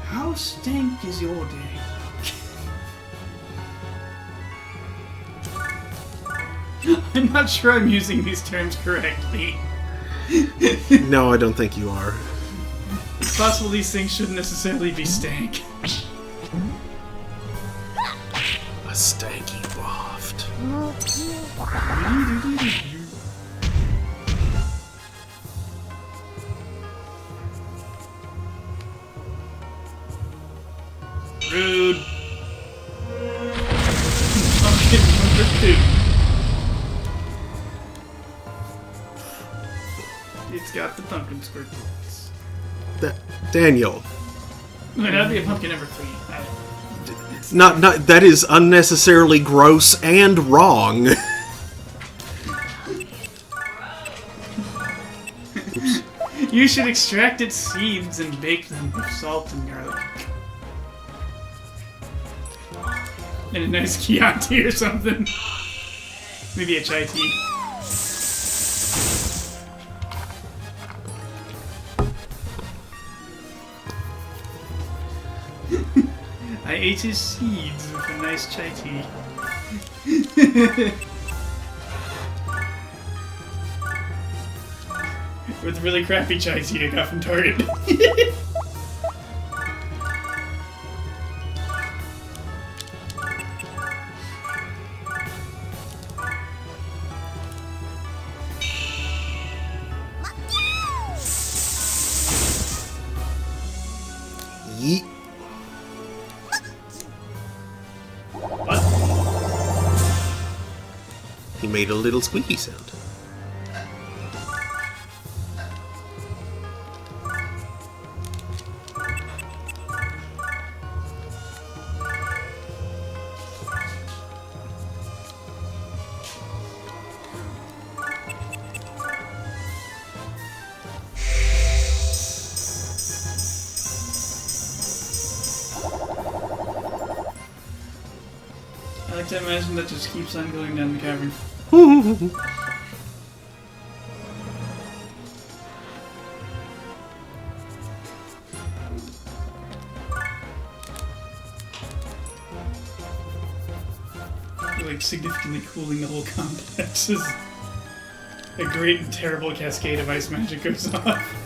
How stank is your day? I'm not sure I'm using these terms correctly. No, I don't think you are. It's possible these things shouldn't necessarily be stank. A stanky waft. Rude. Pumpkin number 2. It's got the pumpkin squirt bullets. Daniel. Wait, that'd be a pumpkin number 3. Not that is unnecessarily gross and wrong. You should extract its seeds and bake them with salt and garlic. And a nice Chianti or something. Maybe a chai tea. I ate his seeds with a nice chai tea. With really crappy chai tea I got from Target. Yeet. What? made a little squeaky sound. I like to imagine that just keeps on going down the cavern. Like significantly cooling the whole complex as a great and terrible cascade of ice magic goes off.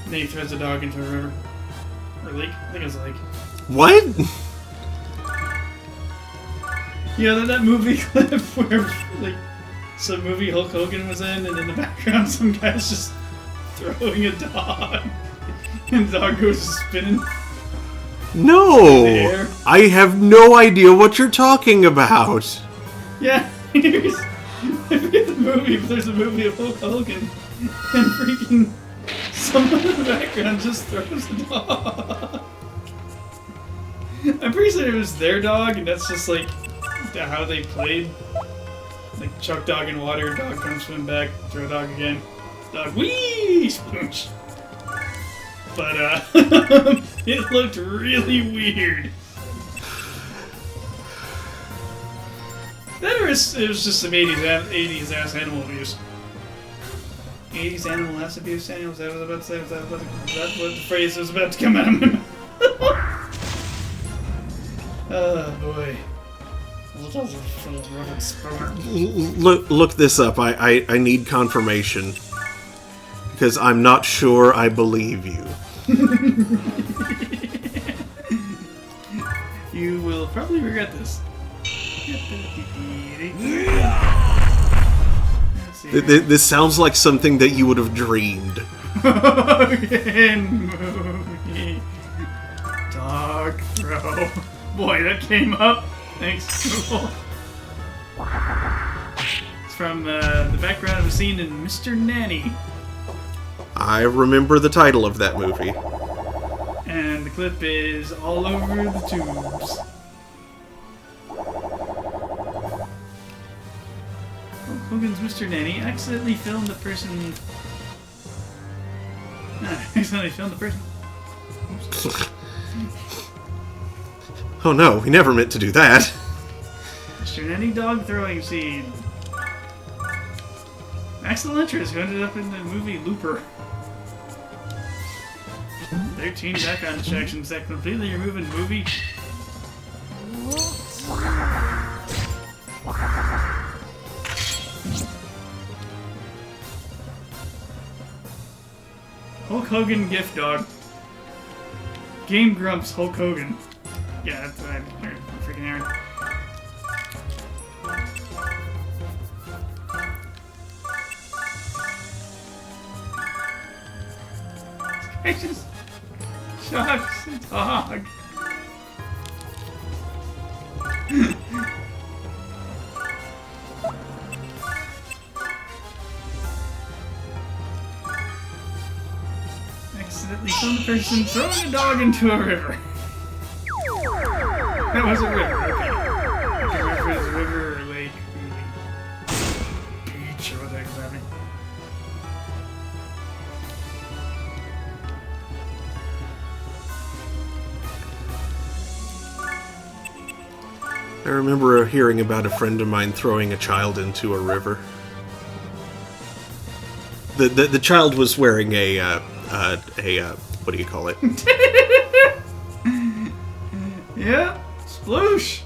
Then he throws a dog into a river. Or lake. I think it's a lake. What? Yeah, that movie clip where, like, some movie Hulk Hogan was in, and in the background some guy's just throwing a dog. And the dog goes spinning. No! I have no idea what you're talking about. Yeah, here's... I forget the movie, but there's a movie of Hulk Hogan, and freaking someone in the background just throws a dog. I'm pretty sure it was their dog, and that's just like how they played. Like chuck dog in water, dog comes swim back, throw dog again, dog whee sploosh. But it looked really weird. That or it was just some 80s ass animal abuse. 80s animal ass abuse, Daniel? Was that what I was about to say? Was that what the phrase was about to come out of my mouth? Oh boy. Look this up. I need confirmation. Because I'm not sure I believe you. You will probably regret this. This sounds like something that you would have dreamed. Movie. Dog throw. Boy, that came up. Thanks, Google. It's from the background of a scene in Mr. Nanny. I remember the title of that movie. And the clip is all over the tubes. Hogan's Mr. Nanny accidentally filmed the person... accidentally filmed the person. Oops. Oh no, we never meant to do that. Mr. Nanny dog throwing scene. Axel Entrance, who ended up in the movie Looper. 13 background distractions that completely remove a movie. Hulk Hogan gift dog. Game Grumps Hulk Hogan. Yeah, that's what I'm freaking Aaron. I just shocks the dog. Accidentally filmed the person throwing a dog into a river. That was a river, okay. I can't remember if it was a river or a lake, beach, or what the heck is happening. I remember hearing about a friend of mine throwing a child into a river. The child was wearing a what do you call it? Yeah, sploosh.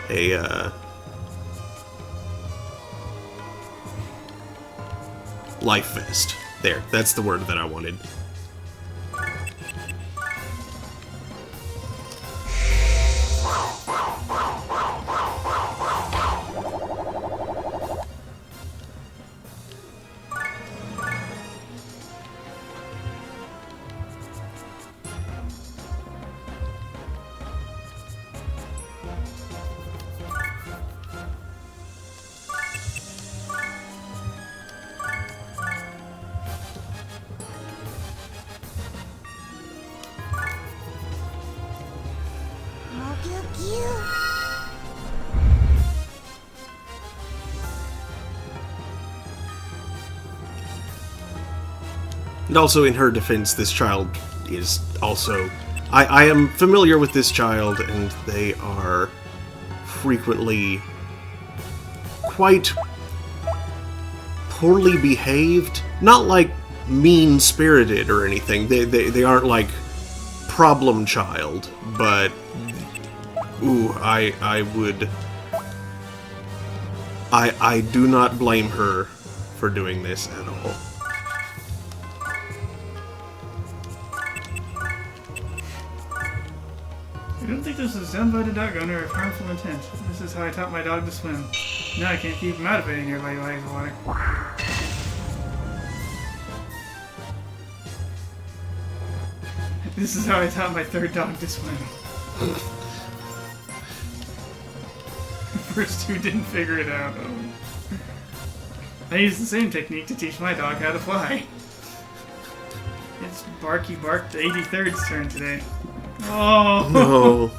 A life vest. There, that's the word that I wanted. And also, in her defense, this child is also... I am familiar with this child, and they are frequently quite poorly behaved. Not like mean-spirited or anything. They aren't like problem child, but... Ooh, I would... I do not blame her for doing this at all. I don't think this is done by the dog owner of harmful intent. This is how I taught my dog to swim. Now I can't keep him out of any nearby bodies of water. This is how I taught my third dog to swim. The first two didn't figure it out. I used the same technique to teach my dog how to fly. It's Barky Bark the 83rd's turn today. Oh no.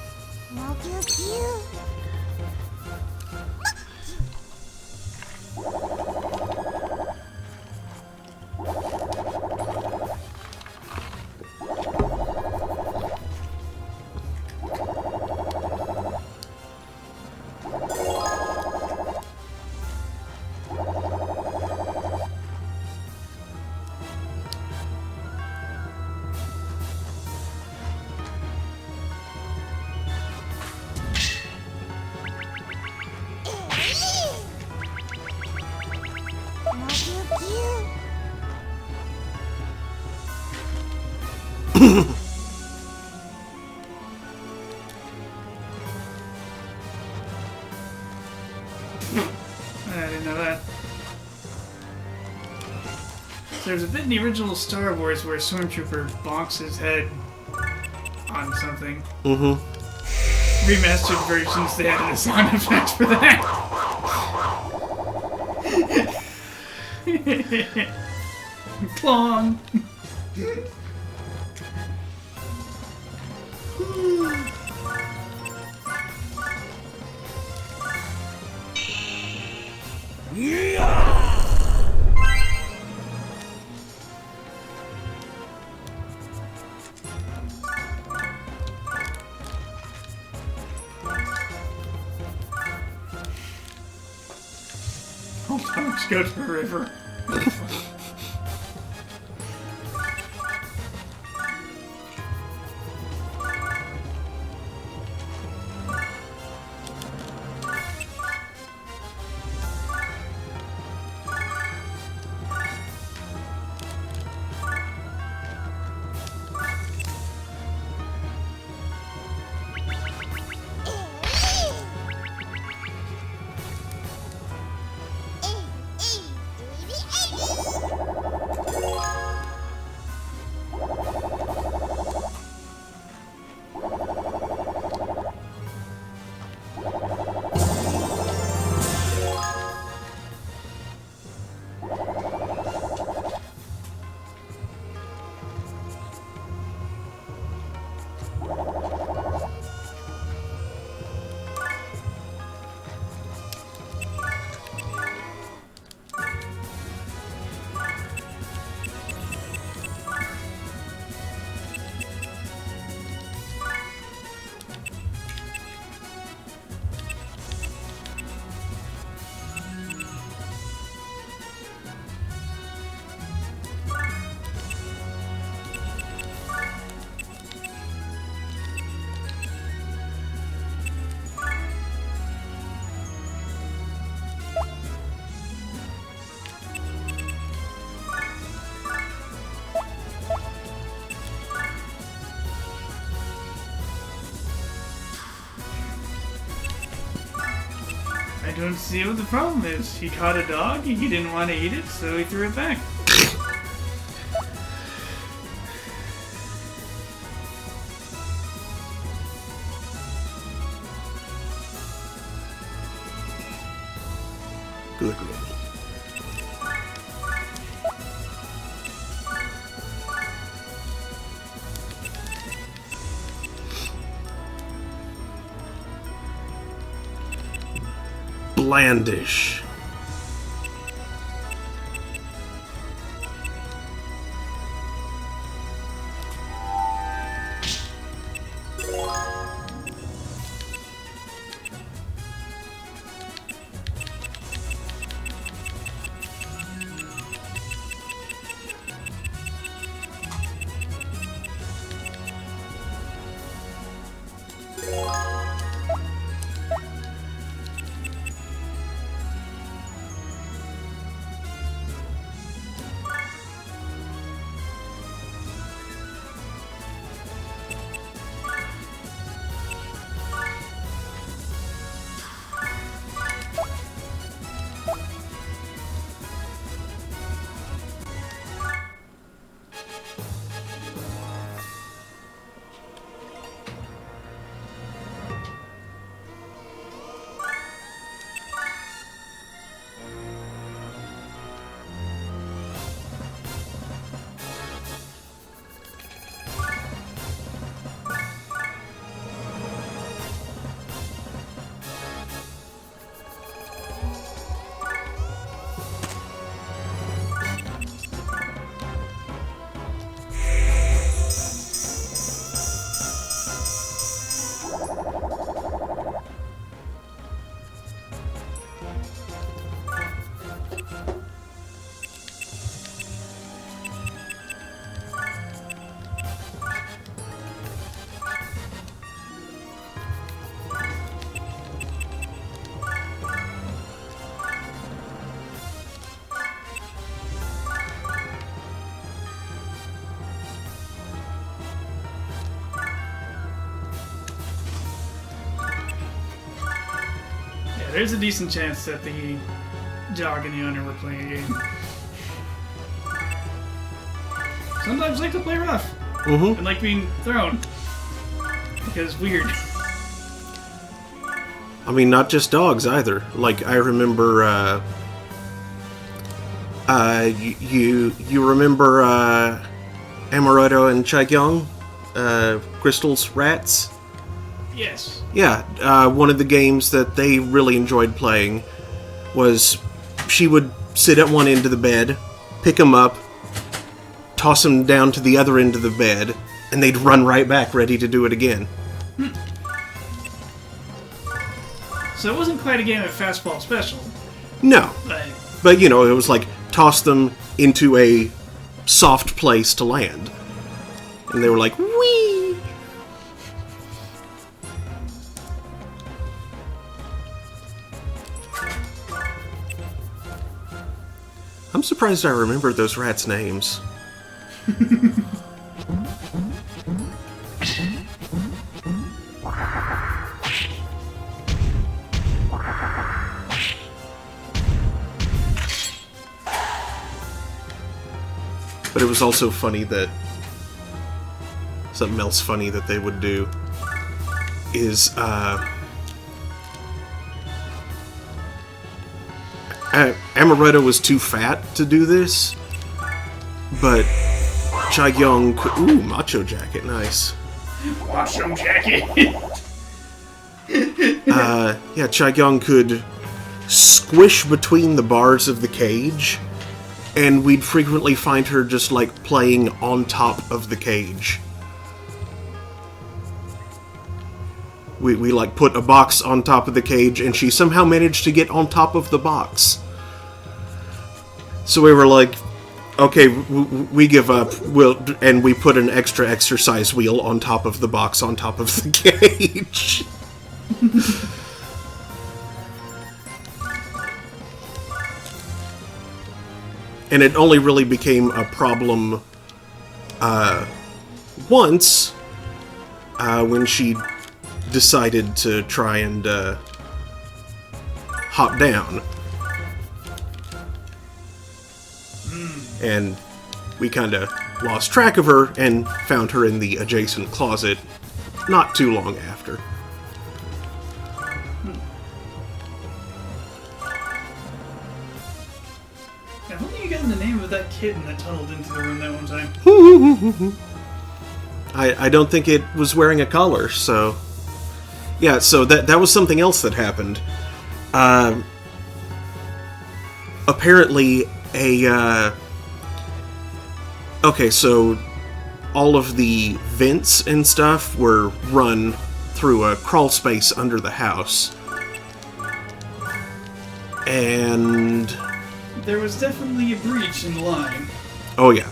I didn't know that. There's a bit in the original Star Wars where a stormtrooper bonks his head on something. Mm-hmm. Remastered versions, they added a sound effect for that. Clong! Let's go to the river. I don't see what the problem is. He caught a dog, he didn't want to eat it, so he threw it back. Good roll. outlandish. There's a decent chance that the dog and the owner were playing a game. Sometimes like to play rough. Mm-hmm. And like being thrown. Because weird. I mean, not just dogs either. Like, I remember, you remember, Amaretto and Chaegyong? Crystal's rats? Yes. Yeah, one of the games that they really enjoyed playing was she would sit at one end of the bed, pick them up, toss them down to the other end of the bed, and they'd run right back ready to do it again. So it wasn't quite a game of fastball special. No. But you know, it was like, toss them into a soft place to land. And they were like, whee! I'm surprised I remembered those rats' names. But it was also funny that... Something else funny that they would do is, Amaretto was too fat to do this, but Chaegyong... Ooh, macho jacket, nice. Macho jacket! Yeah, Chaegyong could squish between the bars of the cage, and we'd frequently find her just, like, playing on top of the cage. We like, put a box on top of the cage, and she somehow managed to get on top of the box. So we were like, okay, we give up, and we put an extra exercise wheel on top of the box on top of the cage. And it only really became a problem once, when she decided to try and hop down. And we kind of lost track of her and found her in the adjacent closet not too long after. I don't think you got the name of that kitten that tunneled into the room that one time. I don't think it was wearing a collar, so... Yeah, so that was something else that happened. apparently okay, so all of the vents and stuff were run through a crawl space under the house. And there was definitely a breach in the line. oh yeah.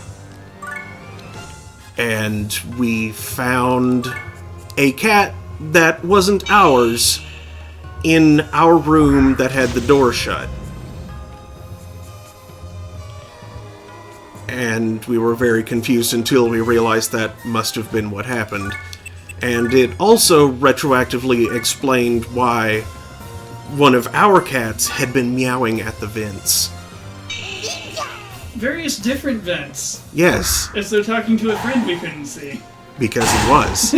And we found a cat that wasn't ours in our room that had the door shut. And we were very confused until we realized that must have been what happened. And it also retroactively explained why one of our cats had been meowing at the vents. Various different vents. Yes, As though talking to a friend we couldn't see. because he was.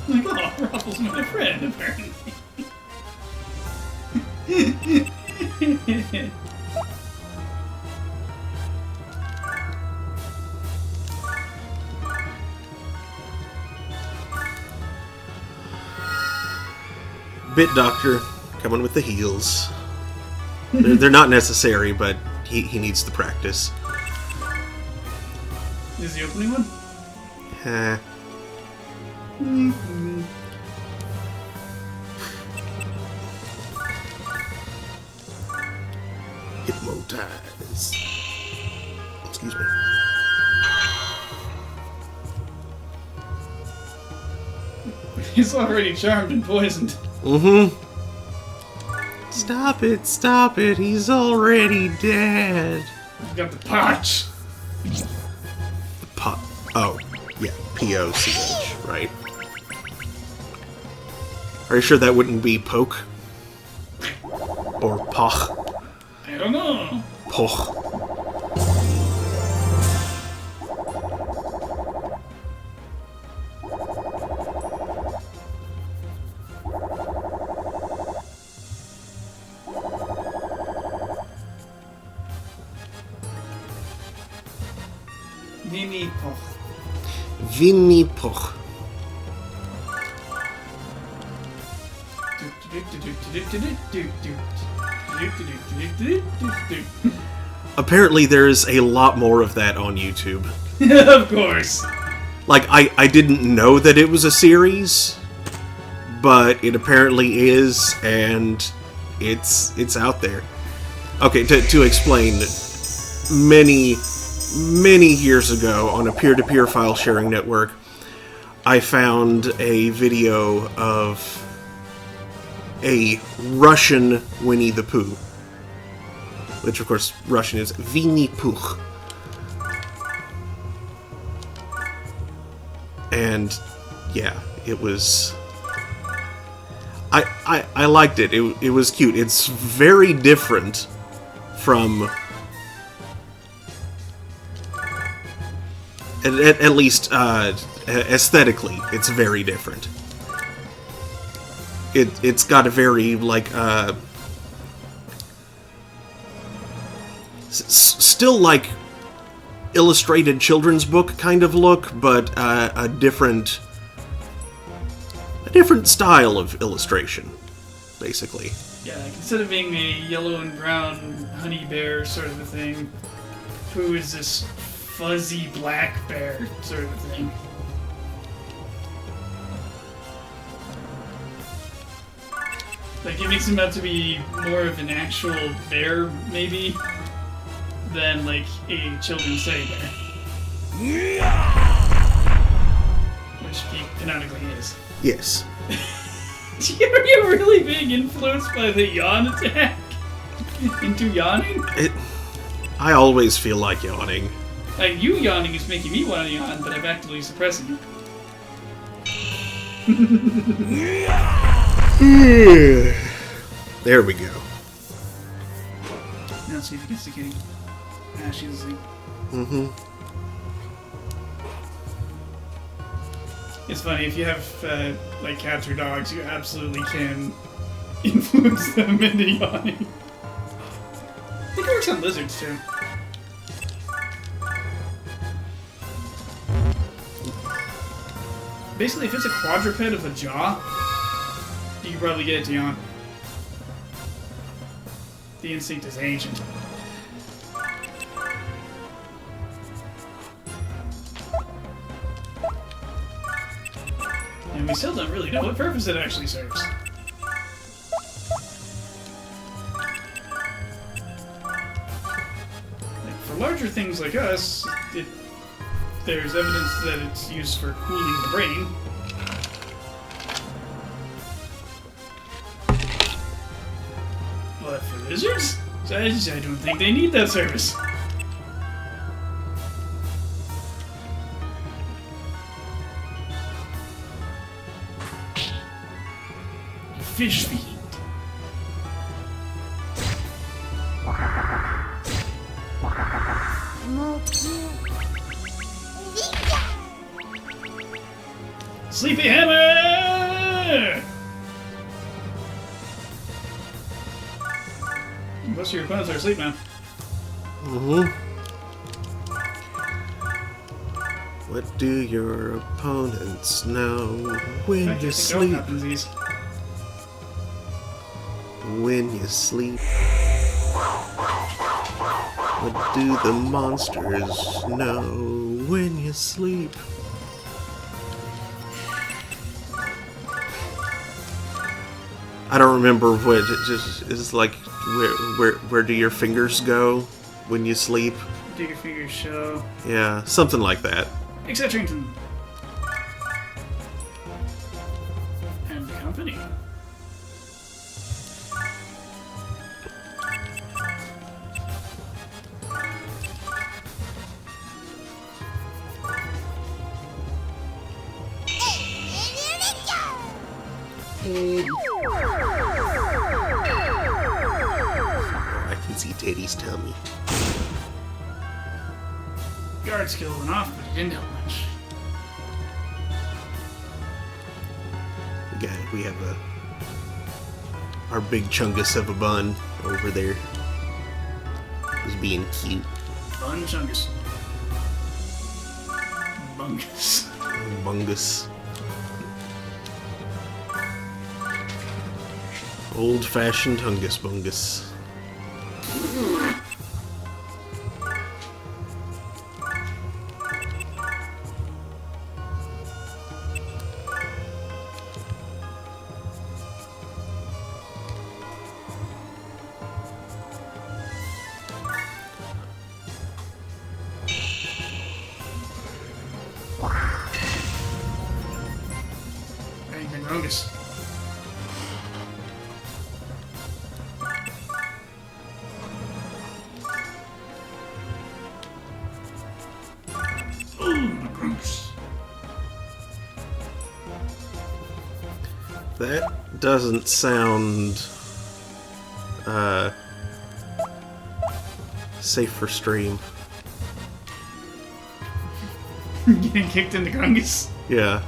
Like, oh, Ruffles my friend, apparently. Bit Doctor, coming with the heals. They're not necessary, but he needs the practice. Is the opening one? Eh. Hypnotize. Excuse me. He's already charmed and poisoned. Mm-hmm. Stop it, he's already dead. He's got the potch. Oh, yeah, P-O-C-H, right? Are you sure that wouldn't be poke? Or poch? I don't know. Poch. Nini Poch. Vinny Poch. Apparently there's a lot more of that on YouTube. Of course. Like, I didn't know that it was a series, but it apparently is, and it's out there. Okay, to explain, many years ago on a peer-to-peer file sharing network, I found a video of a Russian Winnie the Pooh, which of course Russian is Winnie Pooh. And yeah, it was... I liked it. It was cute. It's very different from... At least aesthetically, it's very different. It's got a very, like, still like illustrated children's book kind of look, but a different style of illustration, basically. Yeah, like instead of being a yellow and brown honey bear sort of a thing, Pooh is this fuzzy black bear sort of a thing. Like, it makes him out to be more of an actual bear, maybe, than, like, a children's teddy bear. Which he canonically is. Yes. Are you really being influenced by the yawn attack? Into yawning? I always feel like yawning. Like, you yawning is making me want to yawn, but I'm actively suppressing it. There we go. Now let's see if he gets the kitty. Ah, she's asleep. Mm-hmm. It's funny, if you have, like, cats or dogs, you absolutely can influence them into yawning. I think it works on lizards, too. Basically, if it's a quadruped of a jaw, you can probably get it to yawn. The instinct is ancient. And we still don't really know what purpose it actually serves. Like, for larger things like us, there's evidence that it's used for cooling the brain. But for lizards? I don't think they need that service. Fish feed. Sleepy Hammer! Most of your opponents are asleep now. What do your opponents know when you sleep? When you sleep. What do the monsters know when you sleep? I don't remember what it just is like. Where do your fingers go when you sleep? Do your fingers show? Yeah, something like that. Except Trington. And company. I can see Teddy's tummy. Guard skill went off, but it didn't help much. Again, we have our big chungus of a bun over there. He's being cute. Bun chungus. Bungus. Bungus. Old-fashioned Hungus Bungus. Anything Rungus. That doesn't sound safe for stream. Getting kicked in the Grungus. Yeah.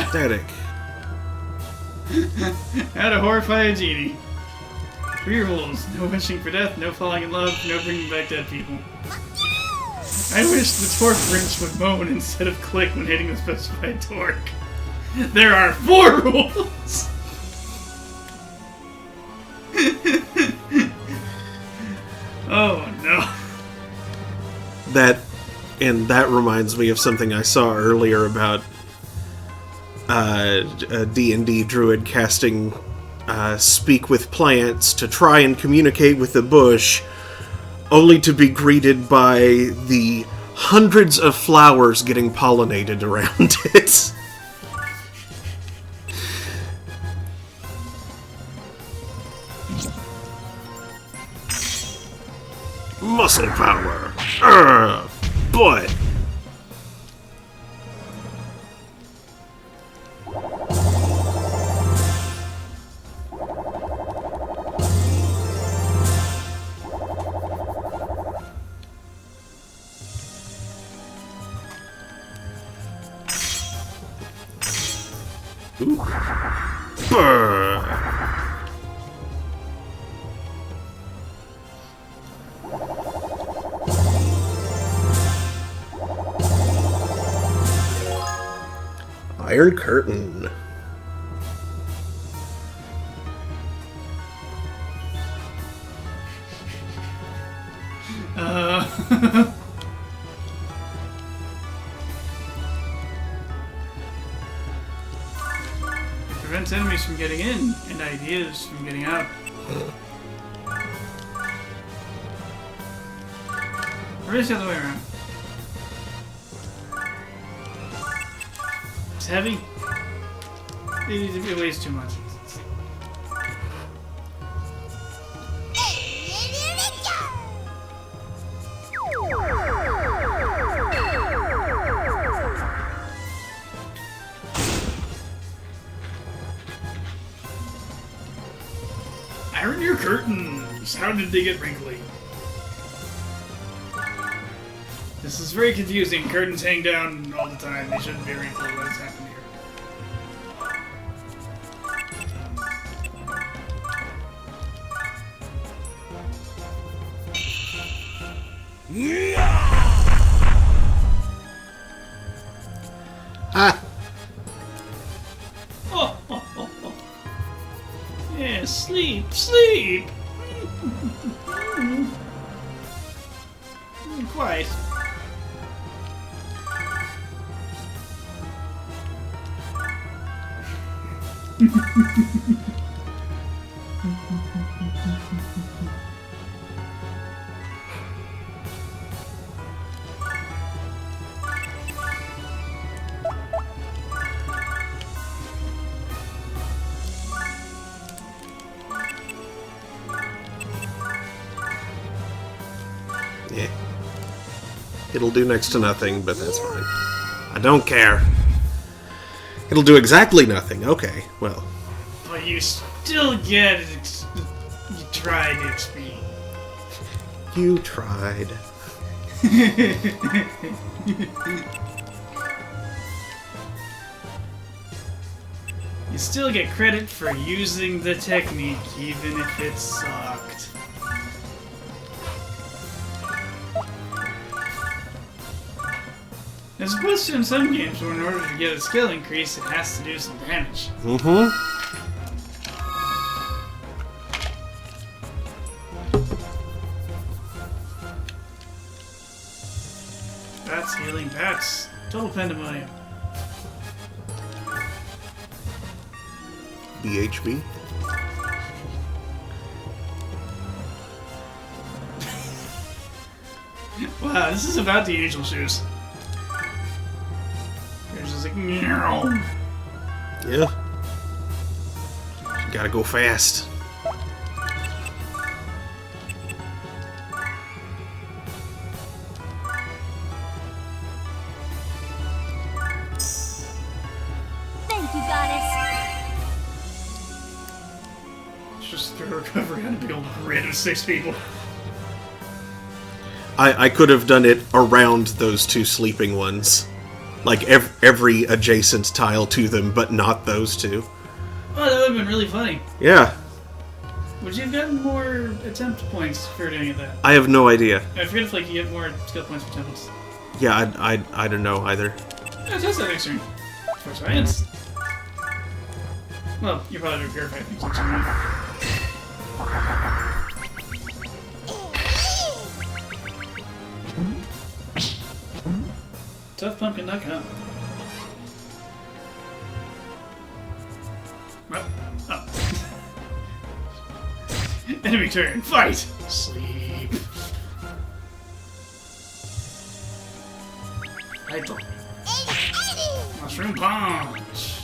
Static. How to horrify a genie. 3 rules. No wishing for death, no falling in love, no bringing back dead people. I wish the torque wrench would moan instead of click when hitting the specified torque. There are 4 rules! Oh no. That reminds me of something I saw earlier about a D&D druid casting Speak with Plants to try and communicate with the bush, only to be greeted by the hundreds of flowers getting pollinated around it. Muscle power! Boy! Ooh. Brr. Iron Curtain. Prevents enemies from getting in and ideas from getting out. Or is the other way around? It's heavy. It weighs too much. Iron your curtains! How did they get wrinkly? This is very confusing. Curtains hang down all the time. They shouldn't be wrinkly. What has happened here? Ah! Oh, oh, oh, oh. Yeah, sleep, sleep! Quiet. Yeah. It'll do next to nothing, but that's fine. I don't care. It'll do exactly nothing. Okay, well. But you still get it. You tried XP. You tried. You still get credit for using the technique, even if it sucked. As opposed to in some games where in order to get a skill increase, it has to do some damage. Mm-hmm. Bats healing bats. Total pandemonium. BHB. Wow, this is about the angel shoes. There's just like, meow. Yeah. You gotta go fast. Thank you, goddess. Just throw recovery on a big old grid of 6 people. I could have done it around those two sleeping ones. Like every adjacent tile to them, but not those two. Oh, that would have been really funny. Yeah. Would you have gotten more attempt points for doing it that? I have no idea. I forget if like you get more skill points for temples. Yeah, I don't know either. Yeah, test that next turn. For science. Well, you probably do purify things next turn. ToughPumpkin.com. Well, oh. Enemy turn, fight! Sleep. Idle. Mushroom punch.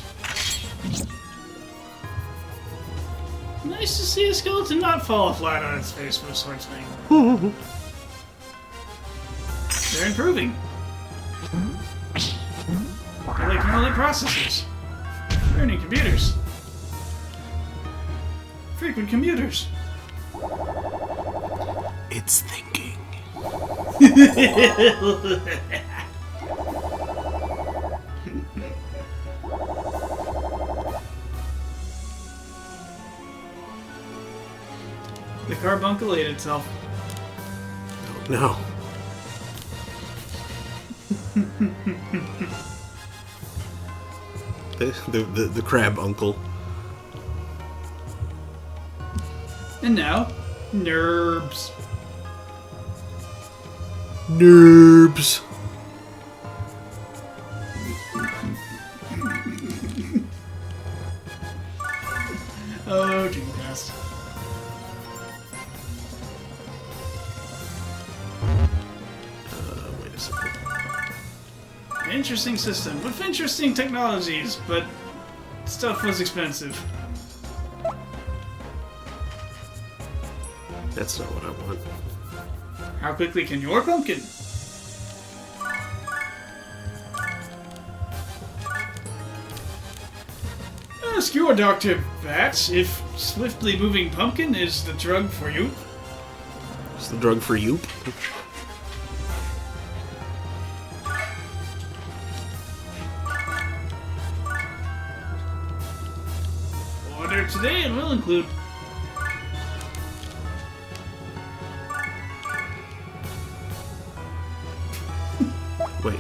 Nice to see a skeleton not fall flat on its face with a sword swing. They're improving. They're like neural processors. Learning computers. Frequent commuters. It's thinking. The carbuncle ate itself. No. the crab uncle. And now, Nerbs. Noobs. Oh, Dreamcast. Wait a second. Interesting system with interesting technologies, but stuff was expensive. That's not what I want. How quickly can your pumpkin? Ask your doctor, Bats, if swiftly moving pumpkin is the drug for you. It's the drug for you. Order today and will include. Wait.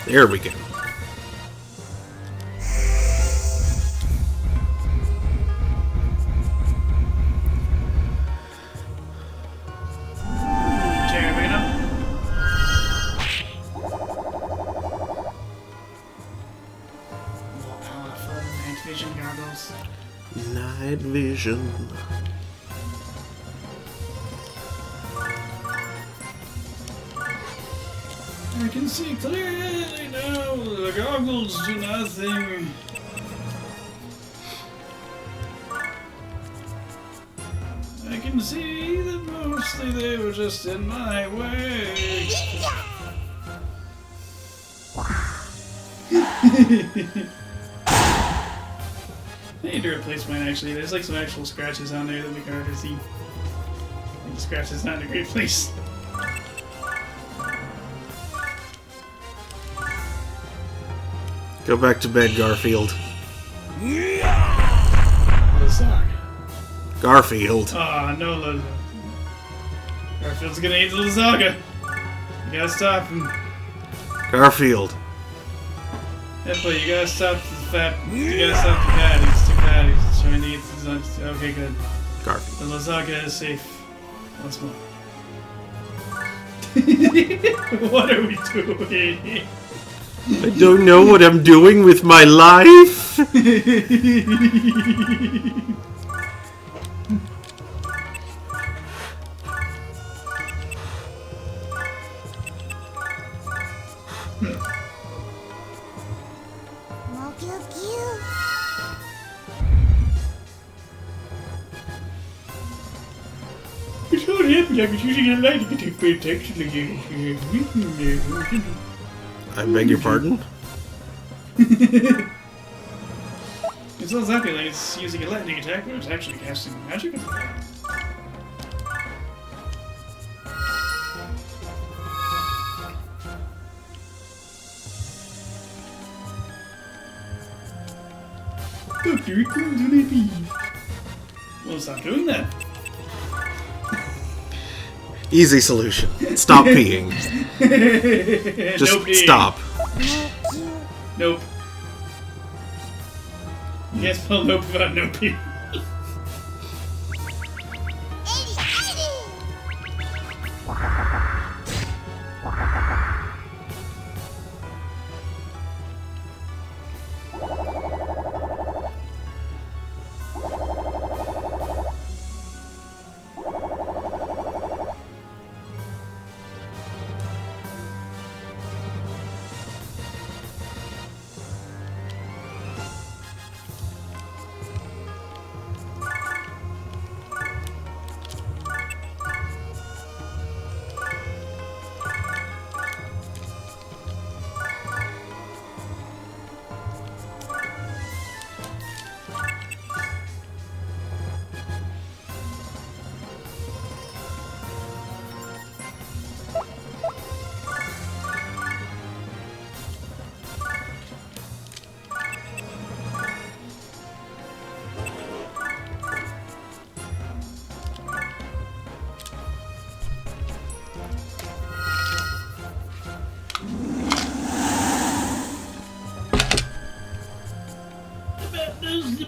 There we go. Vision goggles. Night vision. I can see clearly now. The goggles do nothing. I can see that mostly they were just in my way. I need to replace mine actually. There's like some actual scratches on there that make it hard to see. And the scratch is not in a great place. Go back to bed, Garfield. Lasagna. Garfield. Ah, no lasagna. Garfield's gonna eat the lasagna. You gotta stop him. Garfield. But you gotta stop the fat. You gotta stop the patties. Two patties. He's trying to eat the lasagna. Okay, good. Garfield. The lasagna is safe. Once more. What are we doing? I don't know what I'm doing with my life. It's not happy. I was using a light to take my attention again. I beg your pardon? It's not exactly like it's using a lightning attack, but it's actually casting magic at the time. Doctor, it comes in a bee. Well, stop doing that. Easy solution. Stop peeing. Just No peeing. stop. Nope. You can't spell nope without no P.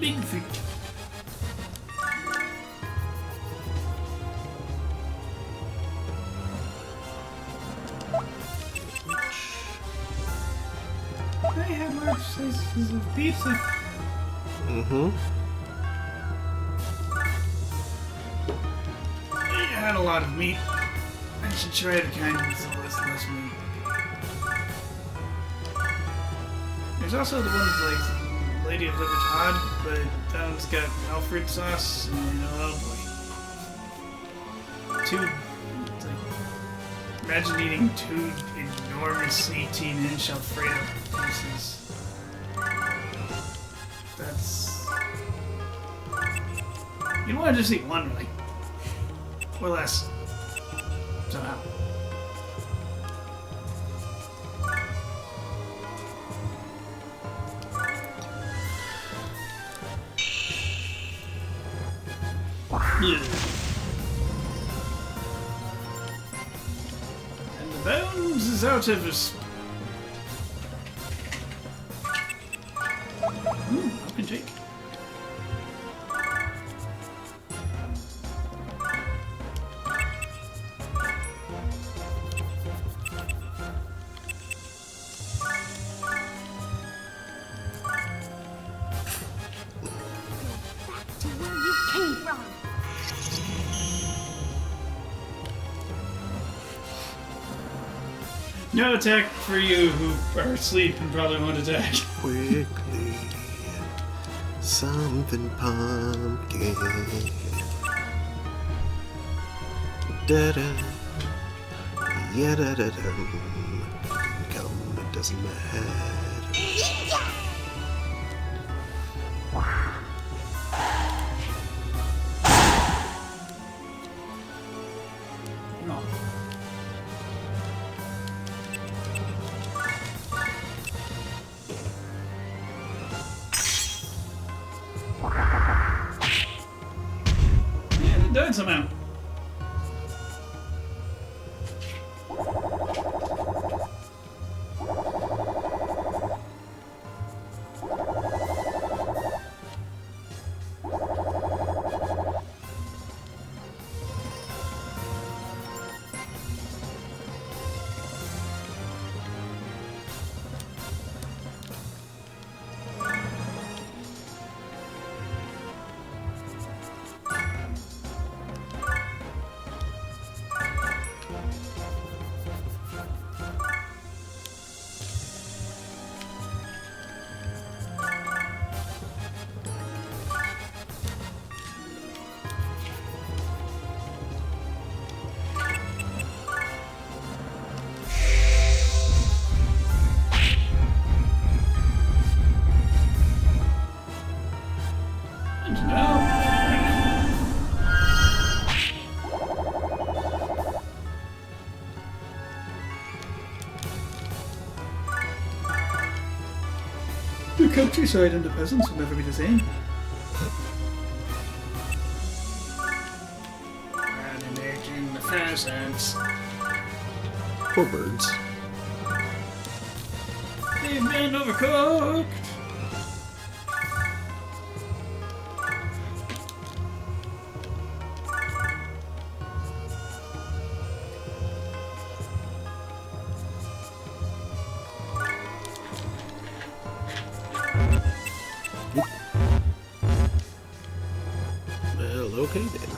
big feet. I had large slices of pizza. Mm-hmm. I had a lot of meat. I should try the kind with less meat. There's also the one with like Lady of Libertad, but that one's got Alfred sauce and oh boy. It's like, imagine eating 2 enormous 18-inch Alfredo pieces. That's... You don't want to just eat one, really. Or less. Somehow. And the bones is out of us. I can take. To where you came from. No attack for you who are asleep and probably won't attack. Quickly, something pumpkin. Da da, yeah da da dum. Come, it doesn't matter. No. Yeah, it died somehow. And now... The countryside and the peasants will never be the same. Animating the pheasants. Poor birds. They've been overcooked. Well, okay then.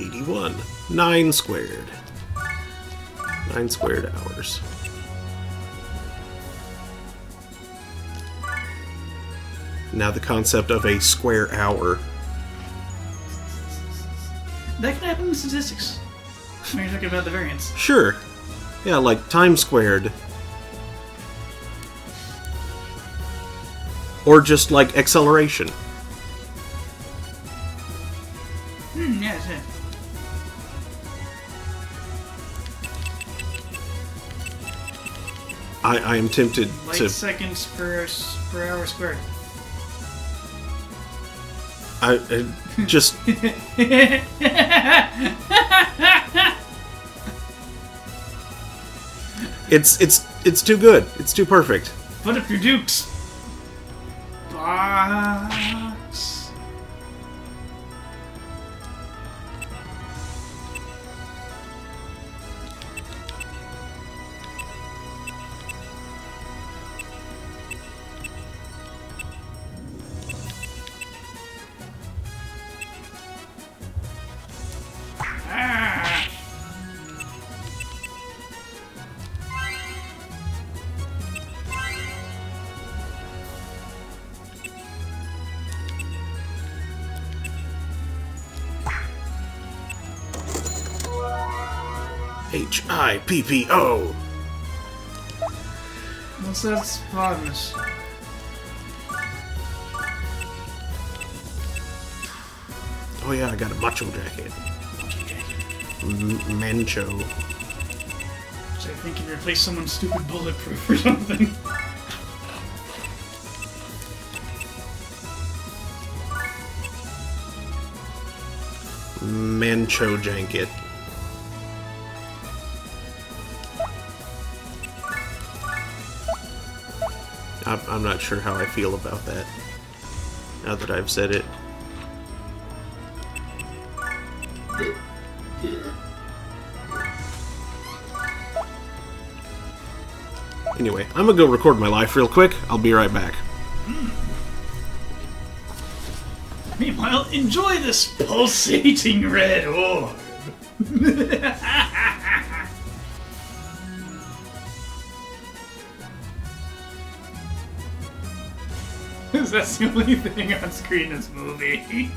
81. 9 squared. 9 squared hours. Now the concept of a square hour. That can happen in statistics. When you're talking about the variance. Sure. Yeah, like time squared. Or just like acceleration. Yes, yeah. I am tempted Light to... seconds per hour squared. I just... It's too good. It's too perfect. Put up your dukes. Box. Ah. HIPPO. What's that spotless? Oh yeah, I got a macho jacket. Mancho. So I think you replace someone's stupid bulletproof or something. Mancho jacket. I'm not sure how I feel about that, now that I've said it. Anyway, I'm gonna go record my life real quick. I'll be right back. Meanwhile, enjoy this pulsating red orb. That's the only thing on screen in this movie.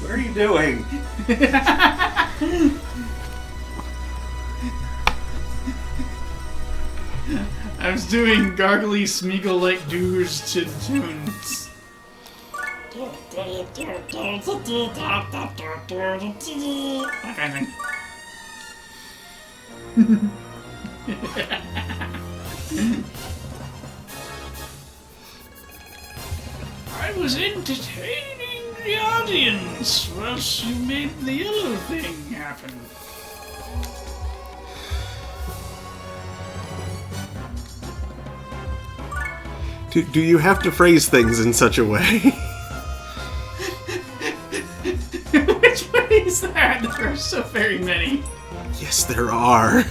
What are you doing? I was doing gargly Smeagol-like doos to tunes. That kind of thing. I was entertaining the audience whilst you made the yellow thing happen. Do you have to phrase things in such a way? Which way is that? There are so very many. Yes, there are.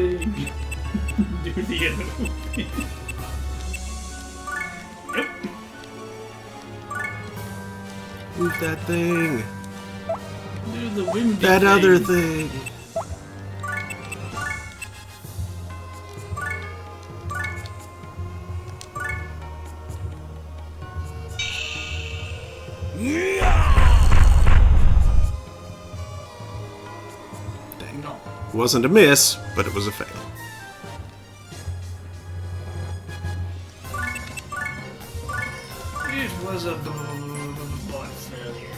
thing. Do the animal thing. Yep. Move that thing. Do the windy That thing. other thing. Dang. No. It wasn't a miss, but it was a fail. It was a blood failure.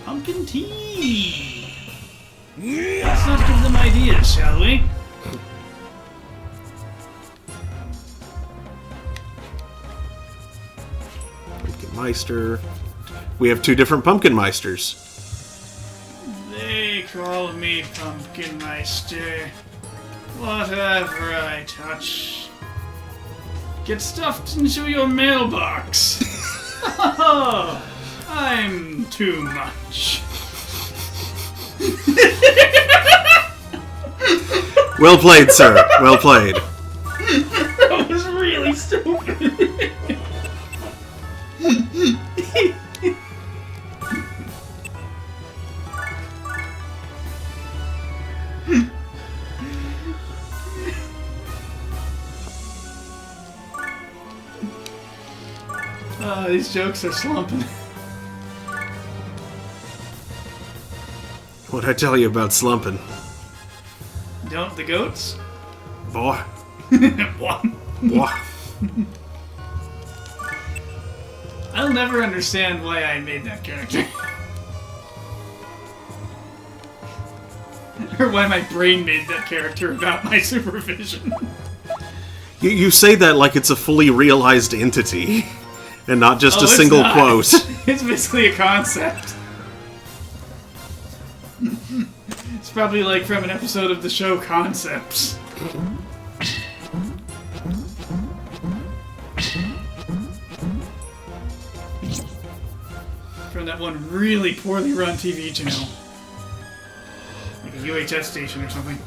Pumpkin tea! Let's not give them ideas, shall we? Pumpkin Meister. We have 2 different Pumpkin Meisters. They call me Pumpkin Meister. Whatever I touch gets stuffed into your mailbox. Oh, I'm too much. Well played, sir. Well played. That was really stupid. These jokes are slumping. What'd I tell you about slumping? Don't the goats? Boy. What? Boy. I'll never understand why I made that character. Or why my brain made that character without my supervision. You say that like it's a fully realized entity, and not just a it's single not. quote. It's basically a concept. It's probably like from an episode of the show Concepts. From that one really poorly run TV channel. Like a UHF station or something.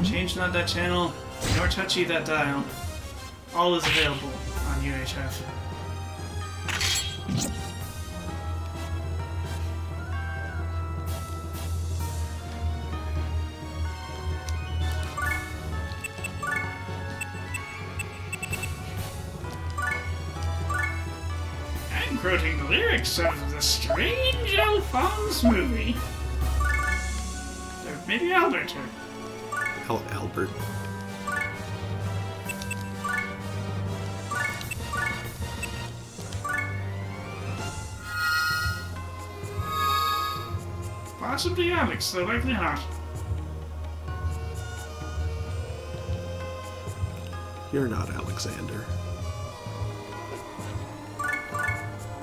Change not that channel, nor touchy that dial. All is available on UHF. I'm quoting the lyrics of the Strange Alphonse movie. Or maybe Albert. Albert. Possibly Alex, though likely not. You're not Alexander.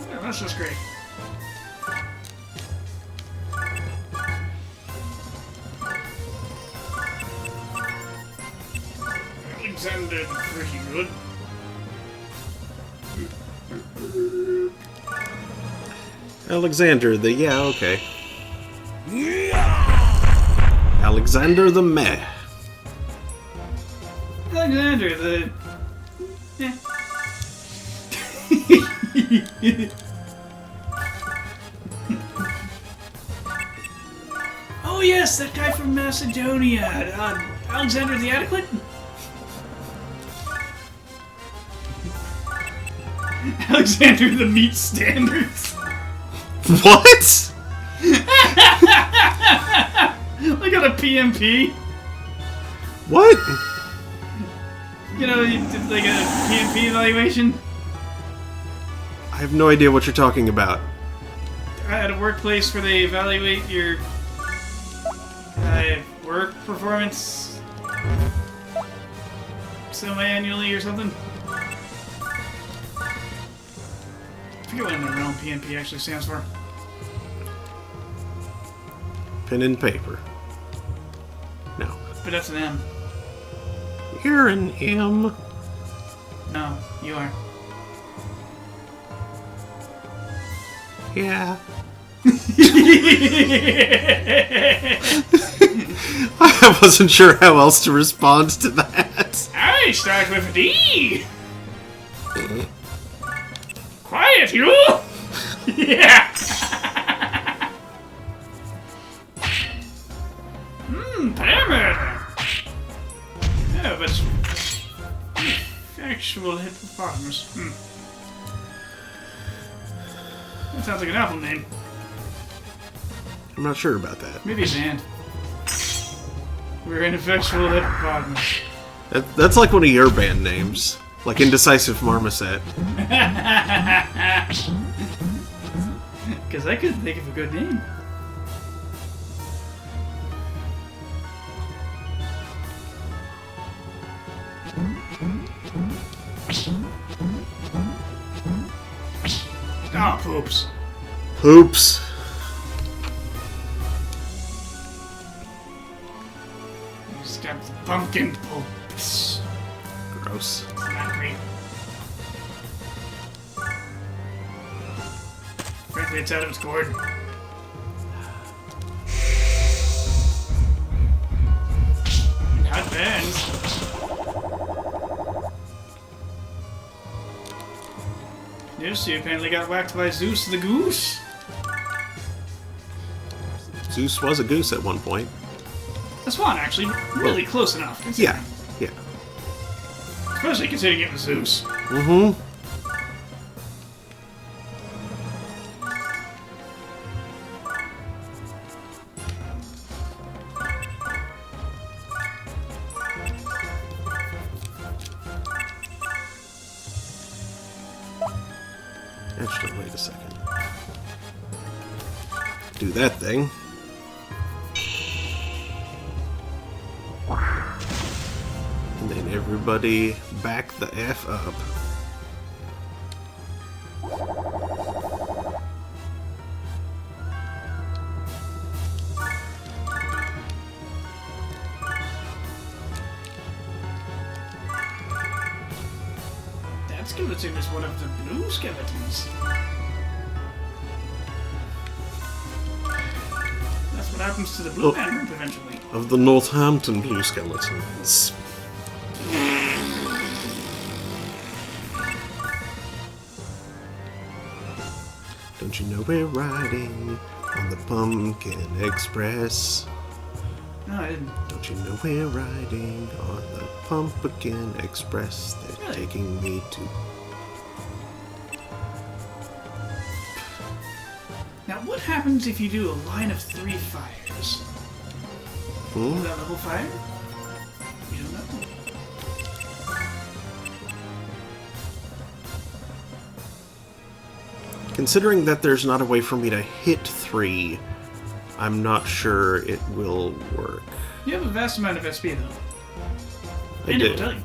Yeah, that's just great. Alexander, pretty good. Alexander the... yeah, okay. Alexander the meh. Alexander, the... Yeah. Oh yes, that guy from Macedonia, Alexander the Adequate? Alexander the Meat Standards. What? I got a PMP. What? You know, you did like a PMP evaluation I have no idea what you're talking about. at a workplace where they evaluate your work performance semi-annually or something. I forget what in the realm PMP actually stands for. Pen and paper. No. But that's an M. You're an M. No, you are. Yeah. I wasn't sure how else to respond to that. I start with D. Quiet, you! Yeah! Bear murder! Yeah, but... actual hippopotamus. That sounds like an apple name. I'm not sure about that. Maybe it's and. We're an effectual hippopotamus. That's like one of your band names. Like Indecisive Marmoset. Because I couldn't think of a good name. Oh, poops. Poops. You just got the pumpkin poops. Gross. Not great. Frankly, it's out of its cord. Not bad. Yes, you apparently got whacked by Zeus the goose. Zeus was a goose at one point. The swan, actually, really close enough. Yeah, yeah. Especially considering it was Zeus. Mm-hmm. Actually, wait a second. Do that thing. And then everybody back the F up. That skeleton is one of the blue skeletons. That's what happens to the blue man group eventually. Of the Northampton Blue Skeletons. Don't you know we're riding on the Pumpkin Express? No, I didn't. Don't you know we're riding on the Pumpkin Express? They're Really? taking me to... Now, what happens if you do a line of 3 fires? Hmm? Is that level fire? You don't know. Considering that there's not a way for me to hit 3, I'm not sure it will work. You have a vast amount of SP, though. I And it will do. tell you.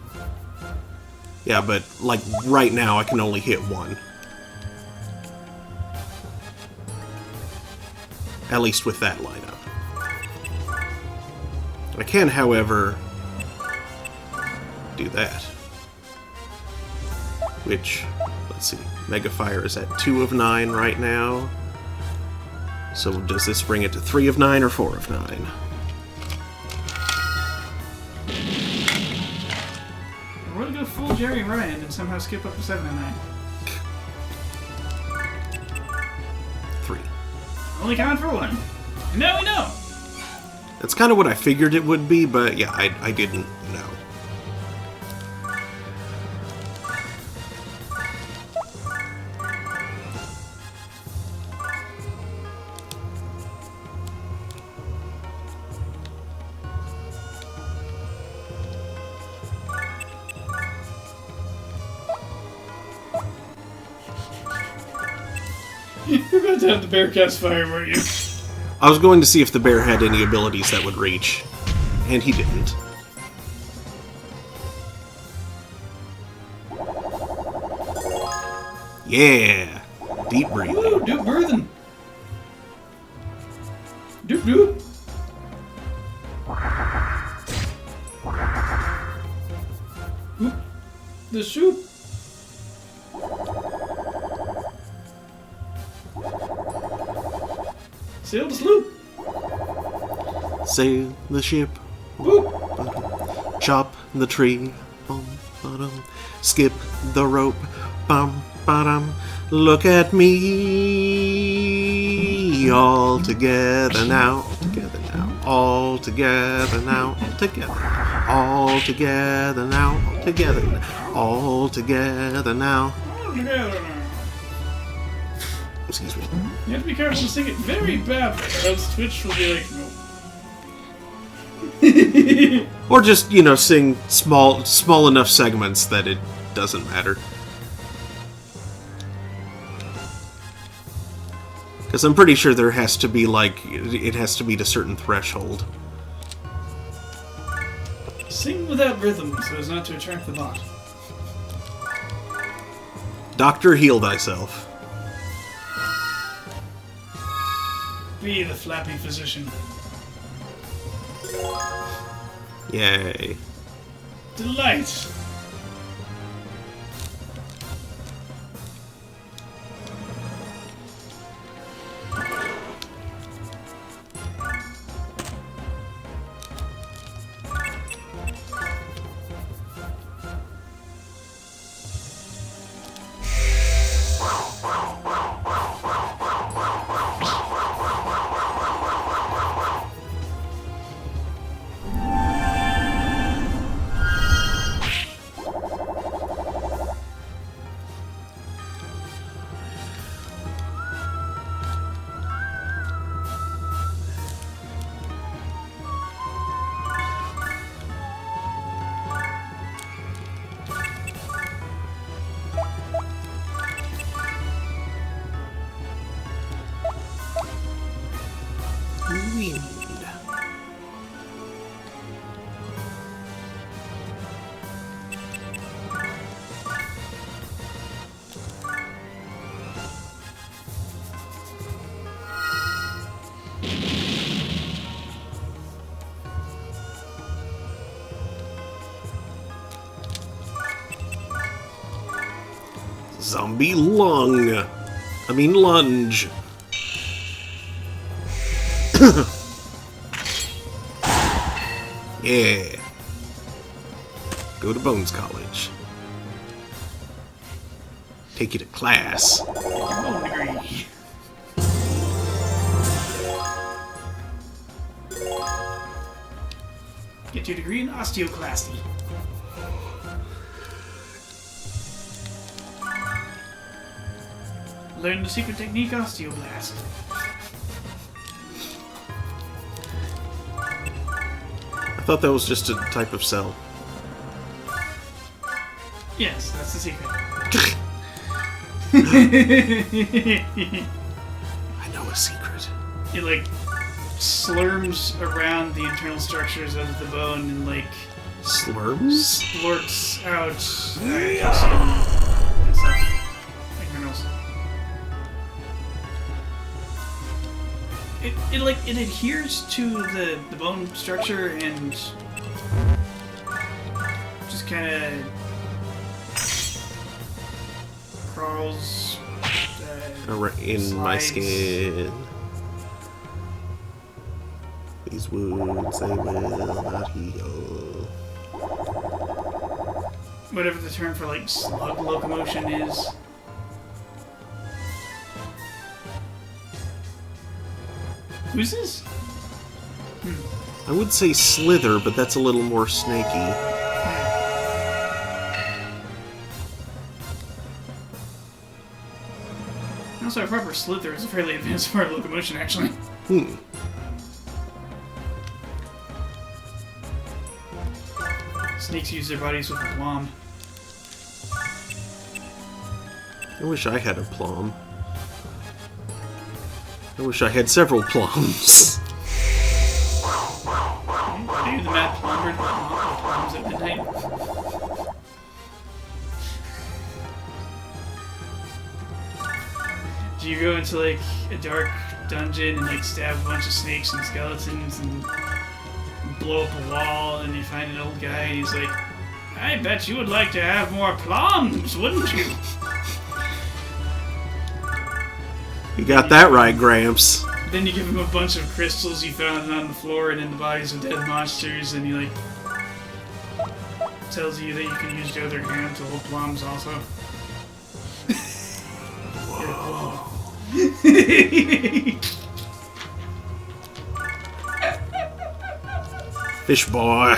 Yeah, but, like, right now I can only hit 1. At least with that lineup. I can, however, do that. Which, let's see, Mega Fire is at 2 of 9 right now. So does this bring it to 3 of 9 or 4 of 9? We're gonna go full Jerry Ryan and somehow skip up to 7 and 9. 3. Only count for 1. And now we know! That's kind of what I figured it would be, but yeah, I didn't know. You're about to have the bear cast fire, weren't you? I was going to see if the bear had any abilities that would reach, and he didn't. Yeah! Deep breathing. Woo, doop breathing. Doop doop. Oop. The soup. Sail the sloop. Sail the ship. Whoop. Chop the tree. Bum, ba-dum. Skip the rope. Bum, ba-dum. Look at me. All together now. All together now. All together now. All together. All together now. All together. All together now. All together now. Excuse me. You have to be careful to sing it very badly, or else Twitch will be like, no. Or just, sing small enough segments that it doesn't matter. Because I'm pretty sure there has to be, it has to be a certain threshold. Sing without rhythm so as not to attract the bot. Doctor, heal thyself. Be the flappy physician. Yay. Delight! Wind. Zombie lunge. Lunge. Yeah. Go to Bones College. Take you to class. Bone degree. Get your degree in osteoclasty. Learn the secret technique osteoblast. I thought that was just a type of cell. Yes, that's the secret. I know a secret. It slurms around the internal structures of the bone and Slurms? splurts out calcium and stuff. Like minerals. It adheres to the bone structure and just kind of crawls In my slides. skin. These wounds, they will not heal. Whatever the term for slug locomotion is. Who's this? I would say slither, but that's a little more snaky. Also, a proper slither is a fairly advanced part of locomotion, actually. Snakes use their bodies with aplomb. I wish I had a plum. I wish I had several plums. Are you the mad plumber that plums at midnight? Do you go into a dark dungeon and stab a bunch of snakes and skeletons and blow up a wall and you find an old guy and he's like, I bet you would like to have more plums, wouldn't you? You got that right, Gramps. Then you give him a bunch of crystals you found on the floor and in the bodies of dead monsters, and he, like, tells you that you can use the other hand to hold plums also. Fish boy.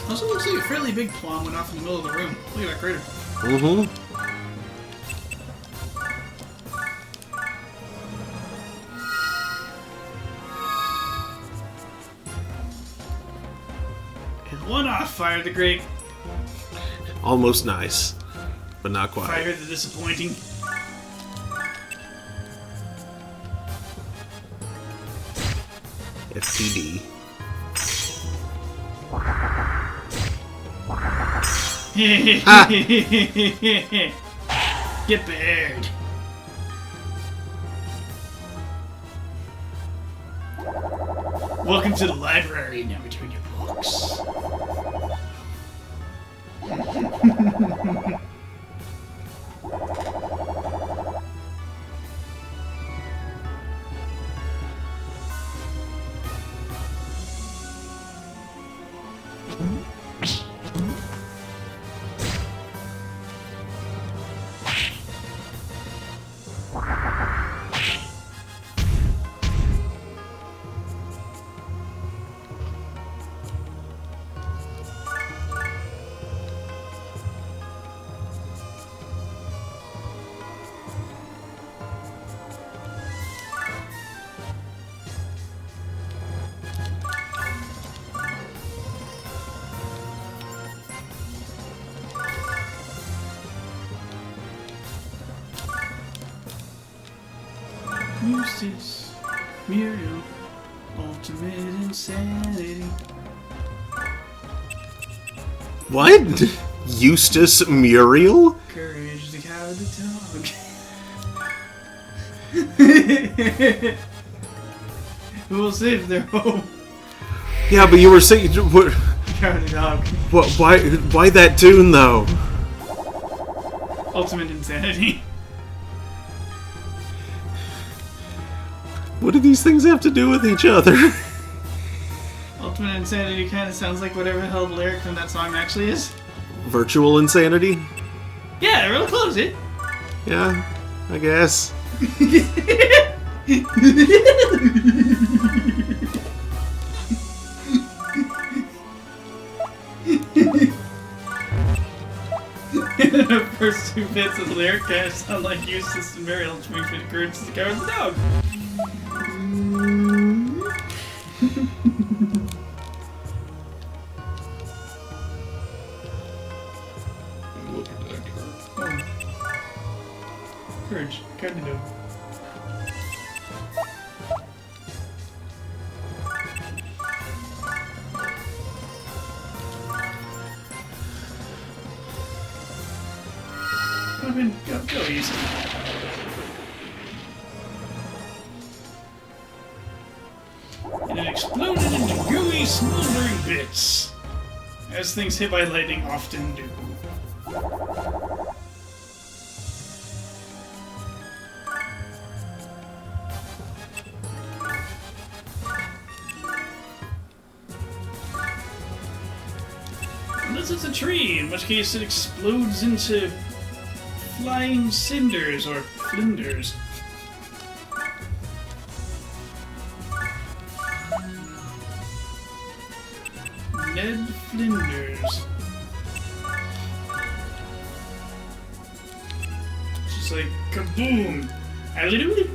Also looks like a fairly big plum went off in the middle of the room. Look at that crater. Mm-hmm. One off, Fire the Great. Almost nice, but not quite. Fire the Disappointing. FTD. Get bared. Welcome to the library. Now return your books. Eustace, Muriel, ultimate insanity. What? Eustace Muriel? Courage, the cowardly dog. Who will save their home? Yeah, but you were saying what? Cowardly dog. What? Why that tune though? Ultimate insanity. What do these things have to do with each other? Ultimate insanity kind of sounds like whatever the hell the lyric from that song actually is. Virtual insanity? Yeah, real close, eh? Yeah, I guess. The first two bits of the lyric kind of sound like Eustace and Muriel, which makes me encourage the cowardly dog. Courage, cowardly dog. Go easy. And it exploded into gooey, smoldering bits, as things hit by lightning often do. Unless it's a tree, in which case it explodes into flying cinders or flinders. Ned Flinders. Just like kaboom! Hallelujah!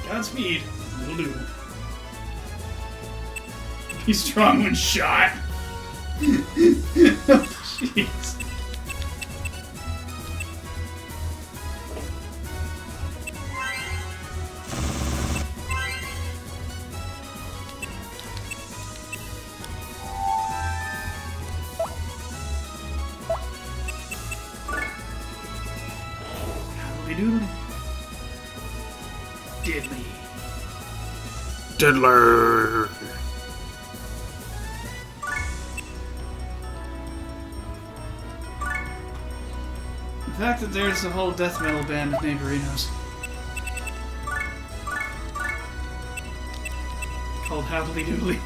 Godspeed. Will do. He's strong when shot. Oh, jeez. doodly. Diddly. Diddler. The fact that there's a whole death metal band of neighborinos called Happily Doodly.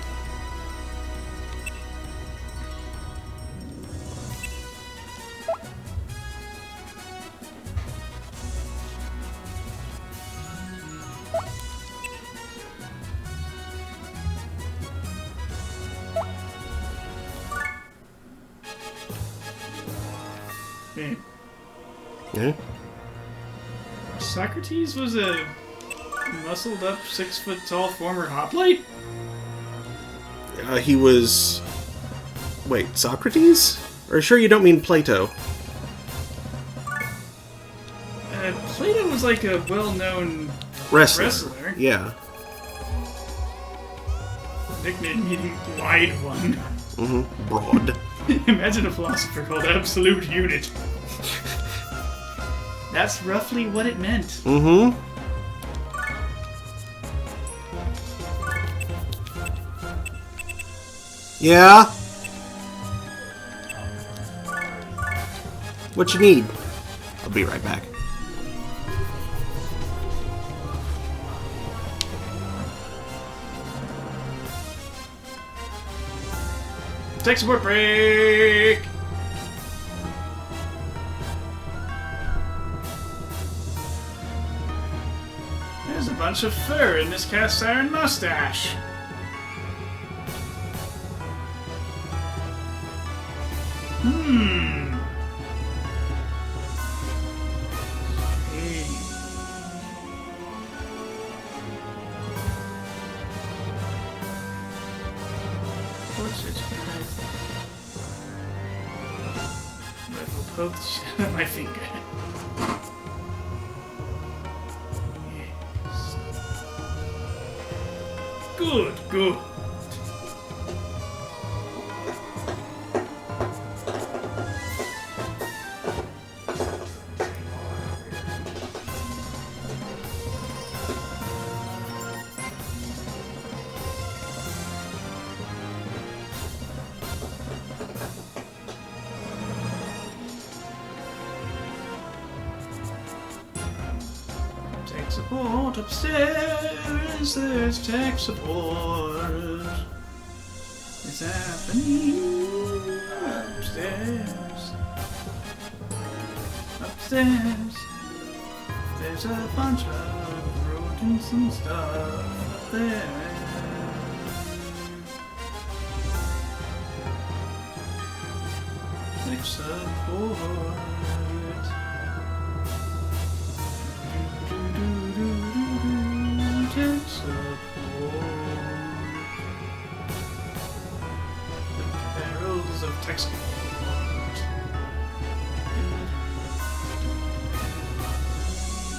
Okay. Yeah. Socrates was a muscled up 6-foot-tall former hoplite? He was... Wait, Socrates? Are you sure you don't mean Plato? Plato was like a well-known Wrestler. Yeah. Nickname meaning wide one. Mm-hmm. Broad. Imagine a philosopher called Absolute Unit. That's roughly what it meant. Mm-hmm. Yeah? What you need? I'll be right back. Tech support break! There's a bunch of fur in this cast iron mustache. Hey. What's it? I will poke the shit out of my finger. Yes. Good, good. Tech support upstairs, there's tech support. It's happening upstairs. Upstairs, there's a bunch of rodents and stuff up there. Tech support. Tech support. The perils of tech support.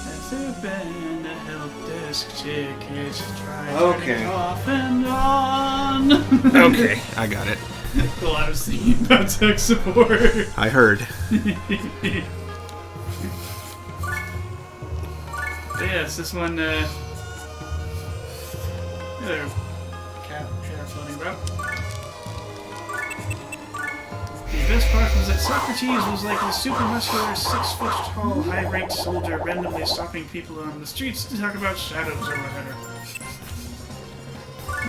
Has there been a help desk chick? It's tried turning off and on. Okay, I got it. Well, I was thinking about tech support. I heard. Yes, this one, another cat hair floating about. The best part was that Socrates was like a super muscular, 6-foot-tall, high-ranked soldier randomly stopping people on the streets to talk about shadows or whatever.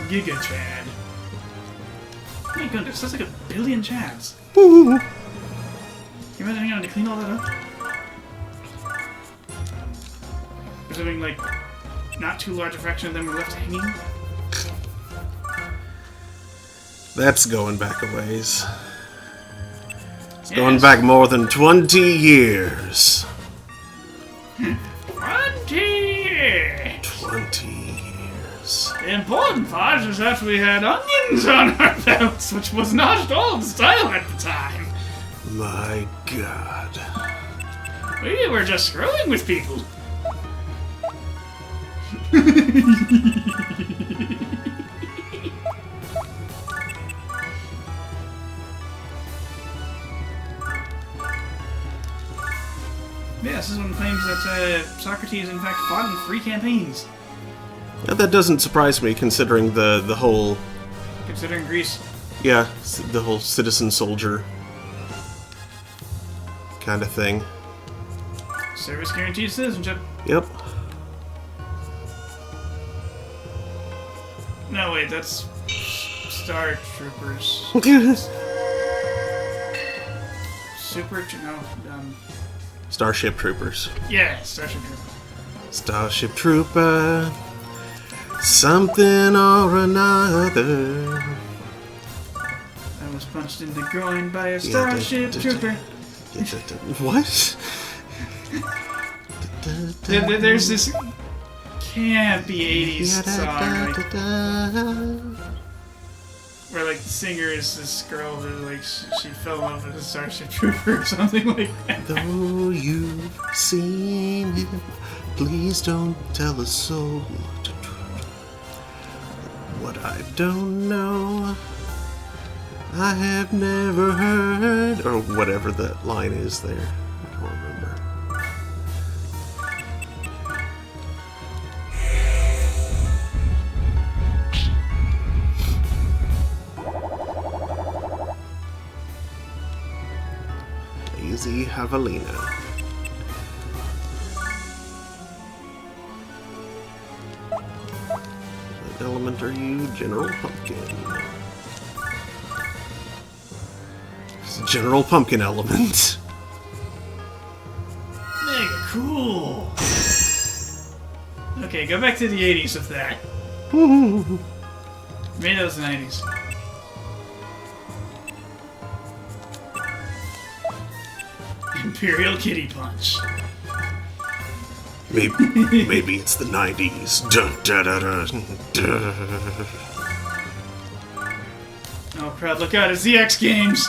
Giga Chad. Oh my goodness, that's like 1 billion Chads. Woo! Can you imagine having to clean all that up? Presuming, like, not too large a fraction of them were left hanging. That's going back a ways. It's going back more than 20 years. 20 years! 20 years. The important part is that we had onions on our belts, which was not at all the style at the time. My God. We were just screwing with people. Yeah, this one claims that Socrates, in fact, fought in 3 campaigns. Yeah, that doesn't surprise me, considering the whole... Considering Greece. Yeah, the whole citizen soldier kind of thing. Service guarantees citizenship. Yep. No, wait, that's Star Troopers. Starship Troopers. Yeah, Starship Troopers. Starship Trooper, something or another. I was punched in the groin by a Starship Trooper. What? There's this campy 80s song, where like the singer is this girl who like she fell in love with a Starship Trooper or something like that. Though you've seen him, please don't tell a soul. What I don't know, I have never heard, or whatever that line is there. I don't remember. Lazy Javelina. What element are you? General Pumpkin. It's a General Pumpkin element. Mega cool. Okay, go back to the 80s with that. Maybe that was the 90s. Imperial Kitty Punch. Maybe it's the 90s. Dun, dun, dun, dun, dun. Oh crap, look out, it's the X Games!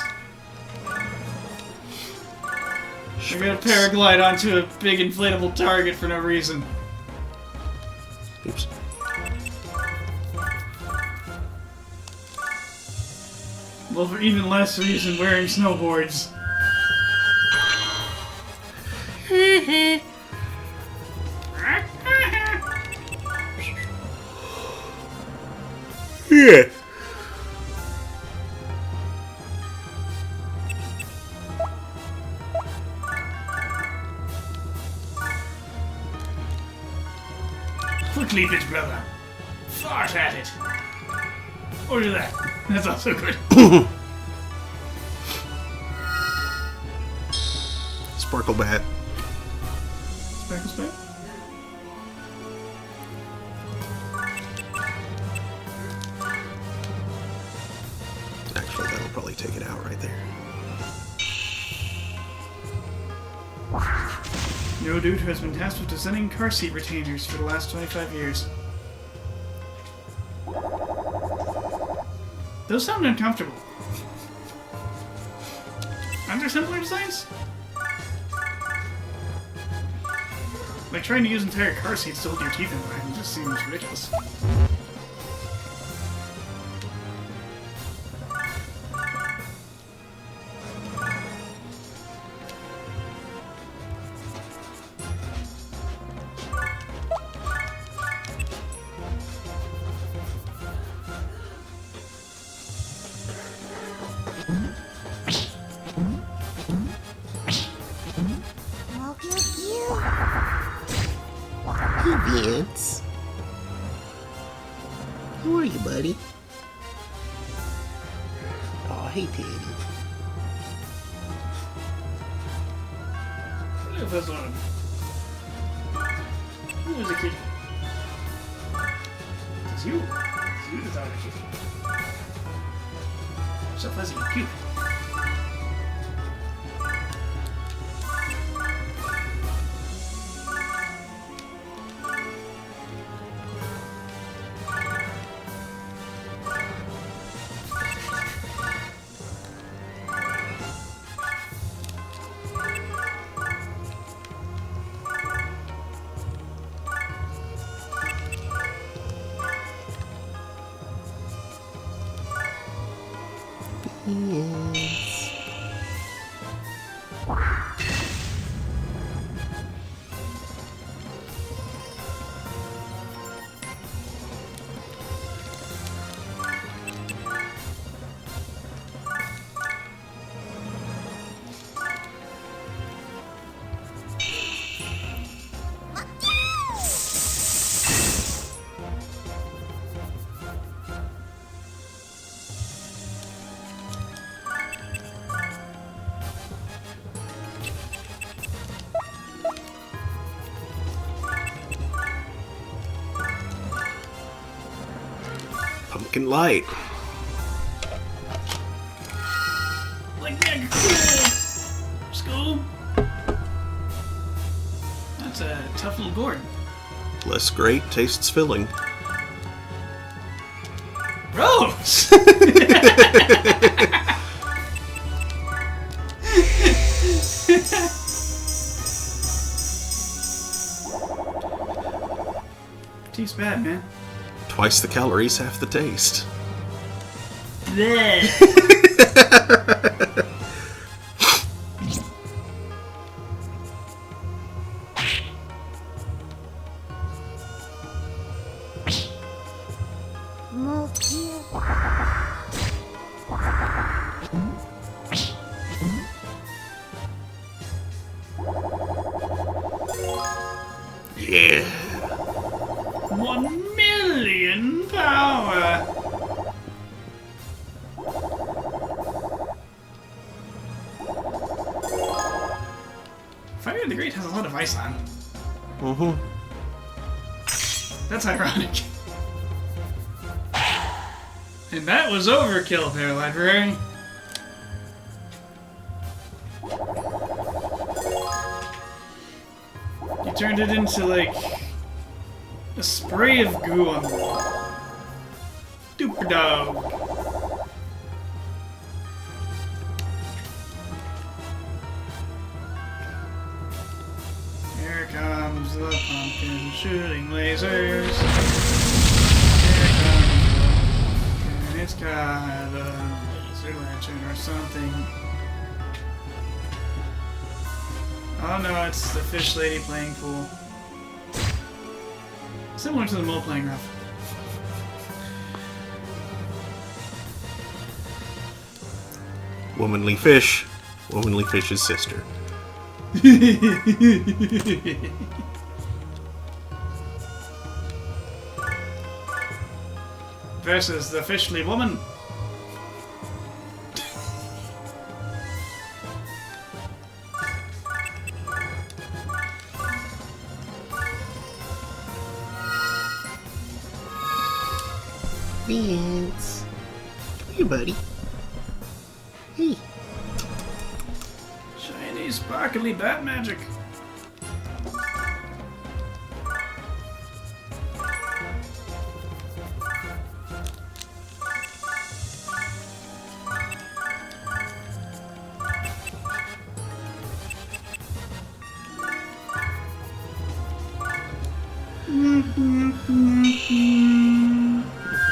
We're gonna paraglide onto a big inflatable target for no reason. Oops. Well, for even less reason, wearing snowboards. Yeah. Quickly, bitch brother. Fart at it. Or do that. That's also good. Sparkle Bat. Sparkle Spat? Actually, that'll probably take it out right there. No dude who has been tasked with designing car seat retainers for the last 25 years. Those sound uncomfortable. Aren't there simpler designs? Like trying to use entire car seats to hold your teeth in line just seems ridiculous. Hey, Vince. How are you, buddy? Oh, hey, Teddy. Look at this one. Who was a kitty? It's you. It's you that's on a kitty. So fuzzy and cute. Yes. Second light. Like that, cool. School. That's a tough little gourd. Less great, tastes filling. Gross! Tastes bad, man. Twice the calories, half the taste. Bleh. Yeah. 1 million power. Fire the Great has a lot of ice on. Mm-hmm. That's ironic. And that was overkill there, library. You turned it into, like, a spray of goo on the wall. Duper dog. Here comes the pumpkin shooting lasers. Here comes the pumpkin. It's got a laser lantern or something. Oh no, it's the fish lady playing pool. Similar to the mole playing rough. Womanly fish. Womanly fish's sister. Versus the fishly woman. Vince. Come here, buddy. Hey. Shiny, sparkly bat magic.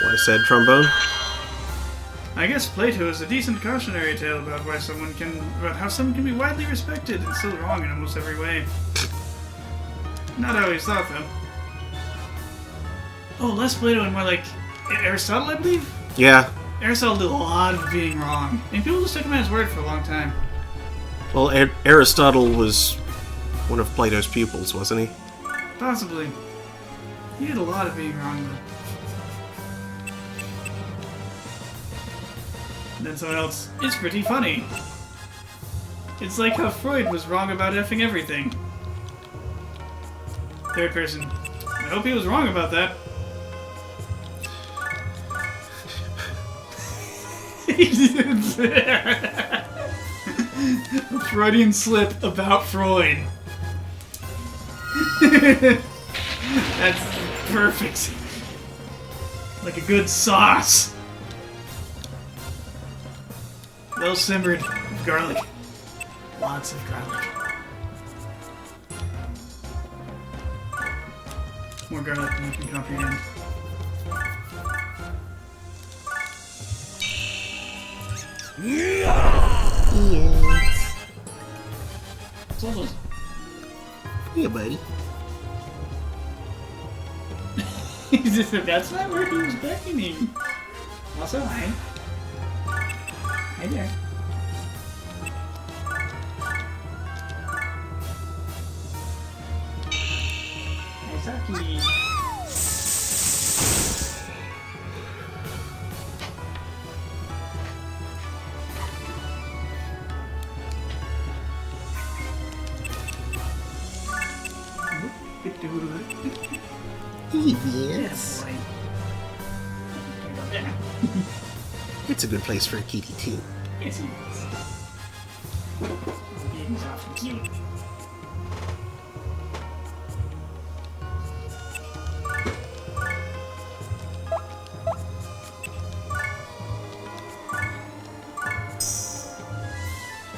Why sad trombone? I guess Plato is a decent cautionary tale about how someone can be widely respected and still wrong in almost every way. Not always thought, though. Oh, less Plato and more like Aristotle, I believe? Yeah. Aristotle did a lot of being wrong, and people just took him at his word for a long time. Well, Aristotle was one of Plato's pupils, wasn't he? Possibly. He did a lot of being wrong, though. And then someone else, it's pretty funny. It's like how Freud was wrong about effing everything. Third person, I hope he was wrong about that. A Freudian slip about Freud. That's perfect. Like a good sauce. Well simmered with garlic. Lots of garlic. More garlic than you can comprehend. Yes. What's all those? Yeah, buddy. That's not where he was beckoning. Also, hi. Hi there. Hi, Saki. Yes. There you go, there. That's a good place for a kitty, too. Yes, he is. Being soft and cute.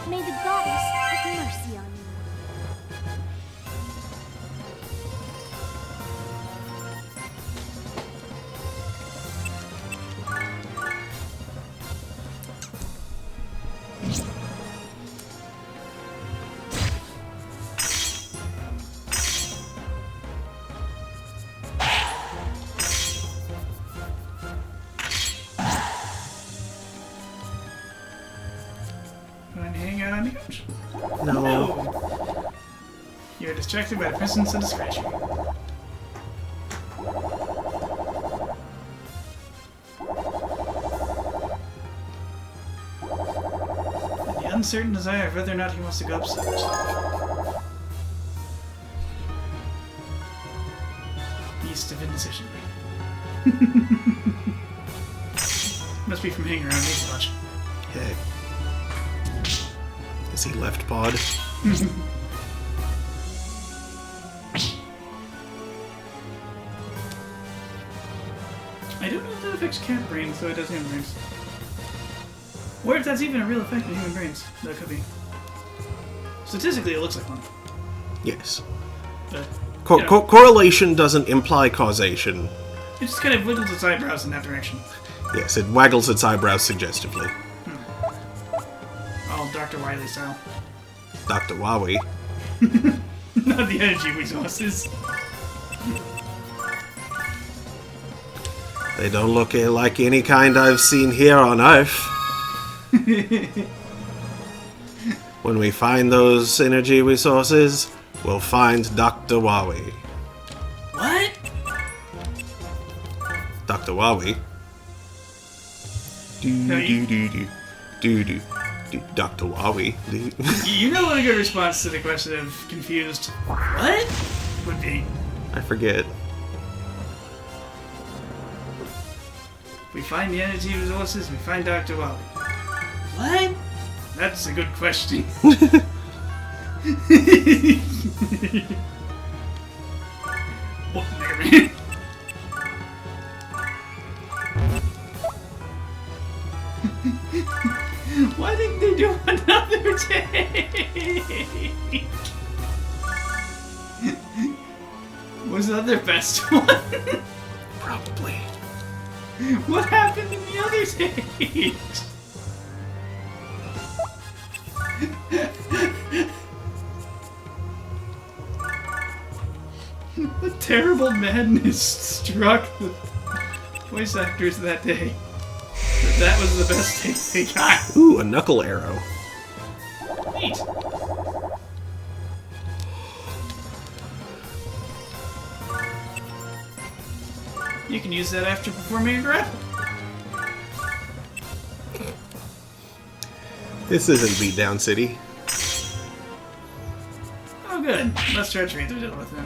May the goddess have mercy on you. Want to hang out on the couch? No. You're distracted by the presence of the scratcher. And the uncertain desire of whether or not he wants to go upstairs. Beast of indecision. Must be from hanging around me too much. Heck. Is he left pod? I don't know if that affects cat brains, though it does human brains. Or if that's even a real effect in human brains. That could be. Statistically, it looks like one. Yes. But, you know, Correlation doesn't imply causation. it just kind of wiggles its eyebrows in that direction. Yes, it waggles its eyebrows suggestively. All Dr. Wily style. Dr. Wowie. Not the energy resources. They don't look like any kind I've seen here on Earth. When we find those energy resources, we'll find Dr. Wowie. What? Dr. Wowie. No, Do. Dr. Wowie. You know what a good response to the question of confused what would be? I forget. We find the energy resources, we find Dr. Wally. What? That's a good question. What, Mega Man? Why didn't they do another take? Was that their best one? Probably. What happened in the other takes? What terrible madness struck the voice actors that day. That was the best take they got. Ooh, a knuckle arrow. Neat. You can use that after performing a grapple. This isn't Beatdown City. Oh, good. Less treachery to deal with now.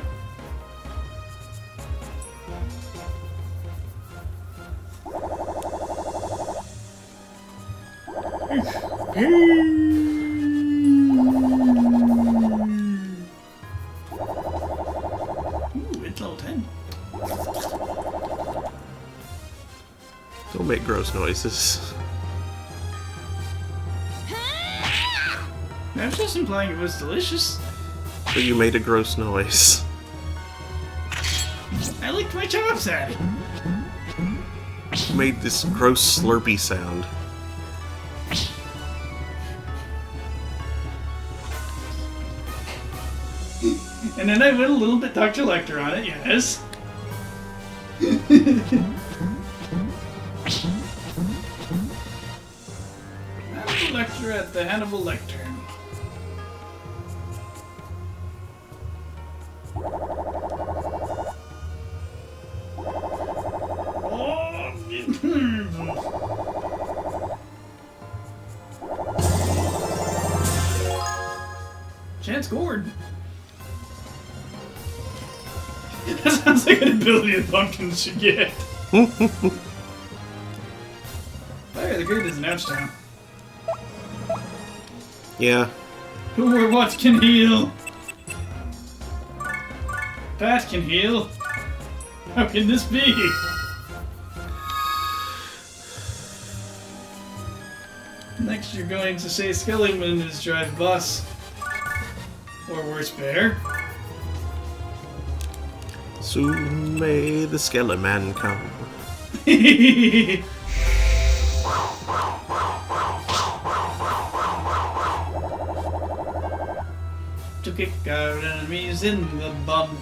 Ooh, it's level 10. Don't make gross noises. I was just implying it was delicious. But you made a gross noise. I licked my chops at it. You made this gross slurpy sound. And then I went a little bit Dr. Lecter on it, yes. Hannibal Lecter at the Hannibal Lectern. Chance Gord. That sounds like an ability that pumpkins should get. Fire rather great as an ouch town. Yeah. Who or what can heal? Pat can heal? How can this be? Next you're going to say Skellyman is drive bus. Or worse, bear. Soon may the Skeleman come. To kick our enemies in the bum.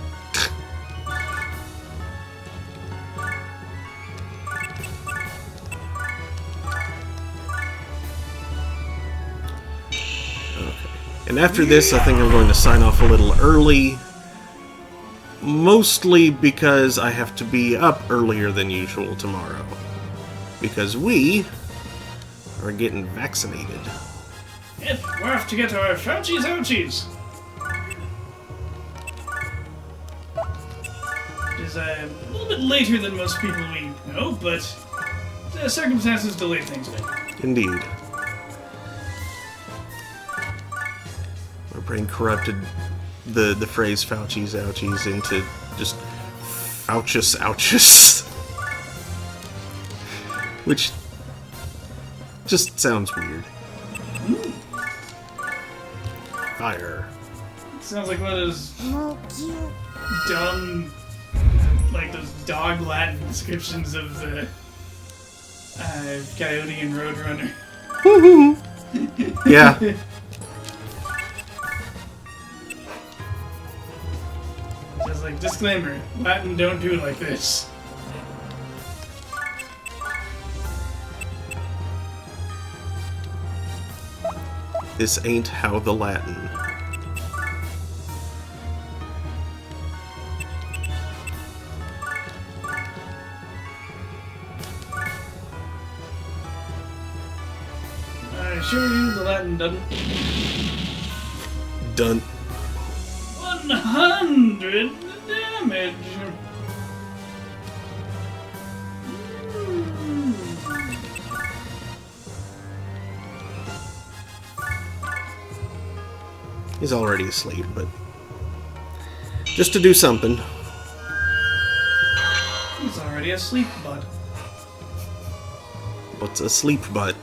And after this, I think I'm going to sign off a little early. Mostly because I have to be up earlier than usual tomorrow. Because we are getting vaccinated. Yep, we're off to get our Fauci's ouchies. It is a little bit later than most people we know, but the circumstances delayed things a bit. Indeed. My brain corrupted the phrase Fauci's ouchies into just Faucius ouches. Which just sounds weird. Fire. Sounds like one of those dumb, like those dog Latin descriptions of the Coyote and Roadrunner. Yeah. Just like, disclaimer, Latin don't do like this. This ain't how the Latin. I assure you, the Latin doesn't. Done. 100 damage. He's already asleep, but just to do something. He's already asleep, bud. What's a sleep butt?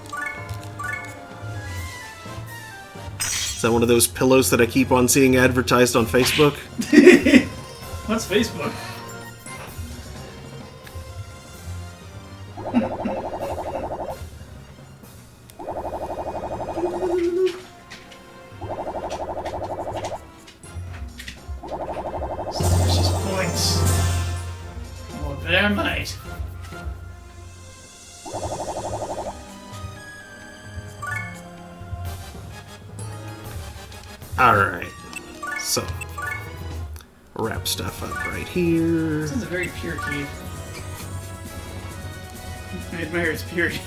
Is that one of those pillows that I keep on seeing advertised on Facebook? What's Facebook? Suspicious points. Well, there might. Alright. So, wrap stuff up right here. This is a very pure cave. I admire its purity.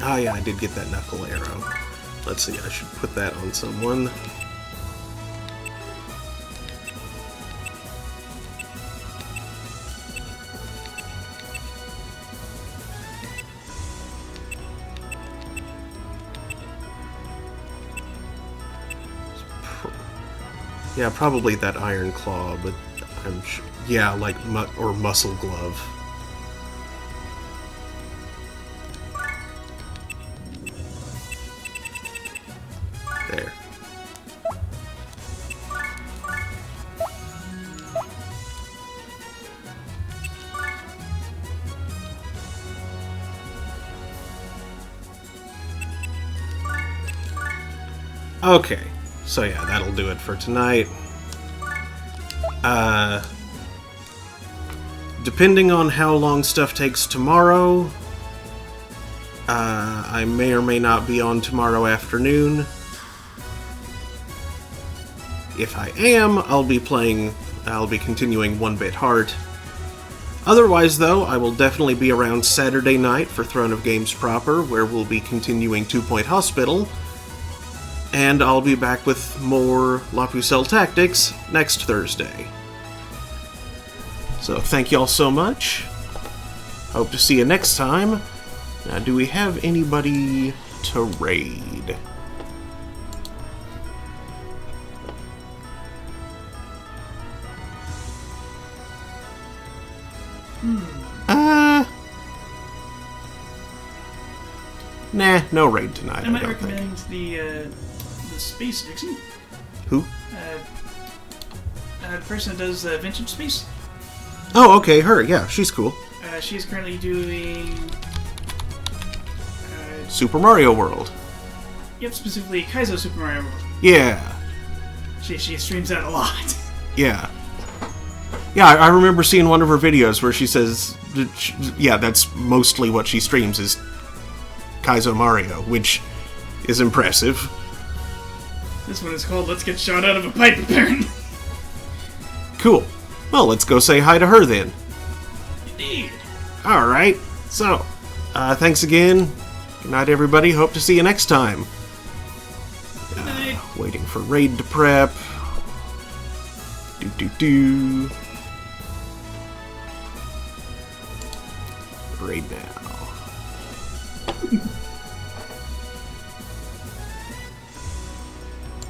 Ah, yeah, I did get that knuckle arrow. Let's see, I should put that on someone. Yeah, probably that iron claw, but I'm sure. Yeah, like or muscle glove. There. Okay, so yeah, that'll do it for tonight. Depending on how long stuff takes tomorrow, I may or may not be on tomorrow afternoon. If I am, I'll be continuing 1-Bit Heart. Otherwise, though, I will definitely be around Saturday night for Throne of Games proper, where we'll be continuing 2 Point Hospital. And I'll be back with more La Pucelle Tactics next Thursday. So thank y'all so much. Hope to see you next time. Now, do we have anybody to raid? Nah, no raid tonight. I might recommend the Space Vixen. Who? The person that does Vintage Space. Oh, okay, her. Yeah, she's cool. She's currently doing Super Mario World. Yep, specifically Kaizo Super Mario World. Yeah. She streams that a lot. Yeah. Yeah, I remember seeing one of her videos where she says, yeah, that's mostly what she streams is Kaizo Mario, which is impressive. This one is called Let's Get Shot Out of a Pipe, apparently. Cool. Well, let's go say hi to her then. Indeed. Alright, so, thanks again. Good night, everybody. Hope to see you next time. Good night. Waiting for raid to prep. Raid now.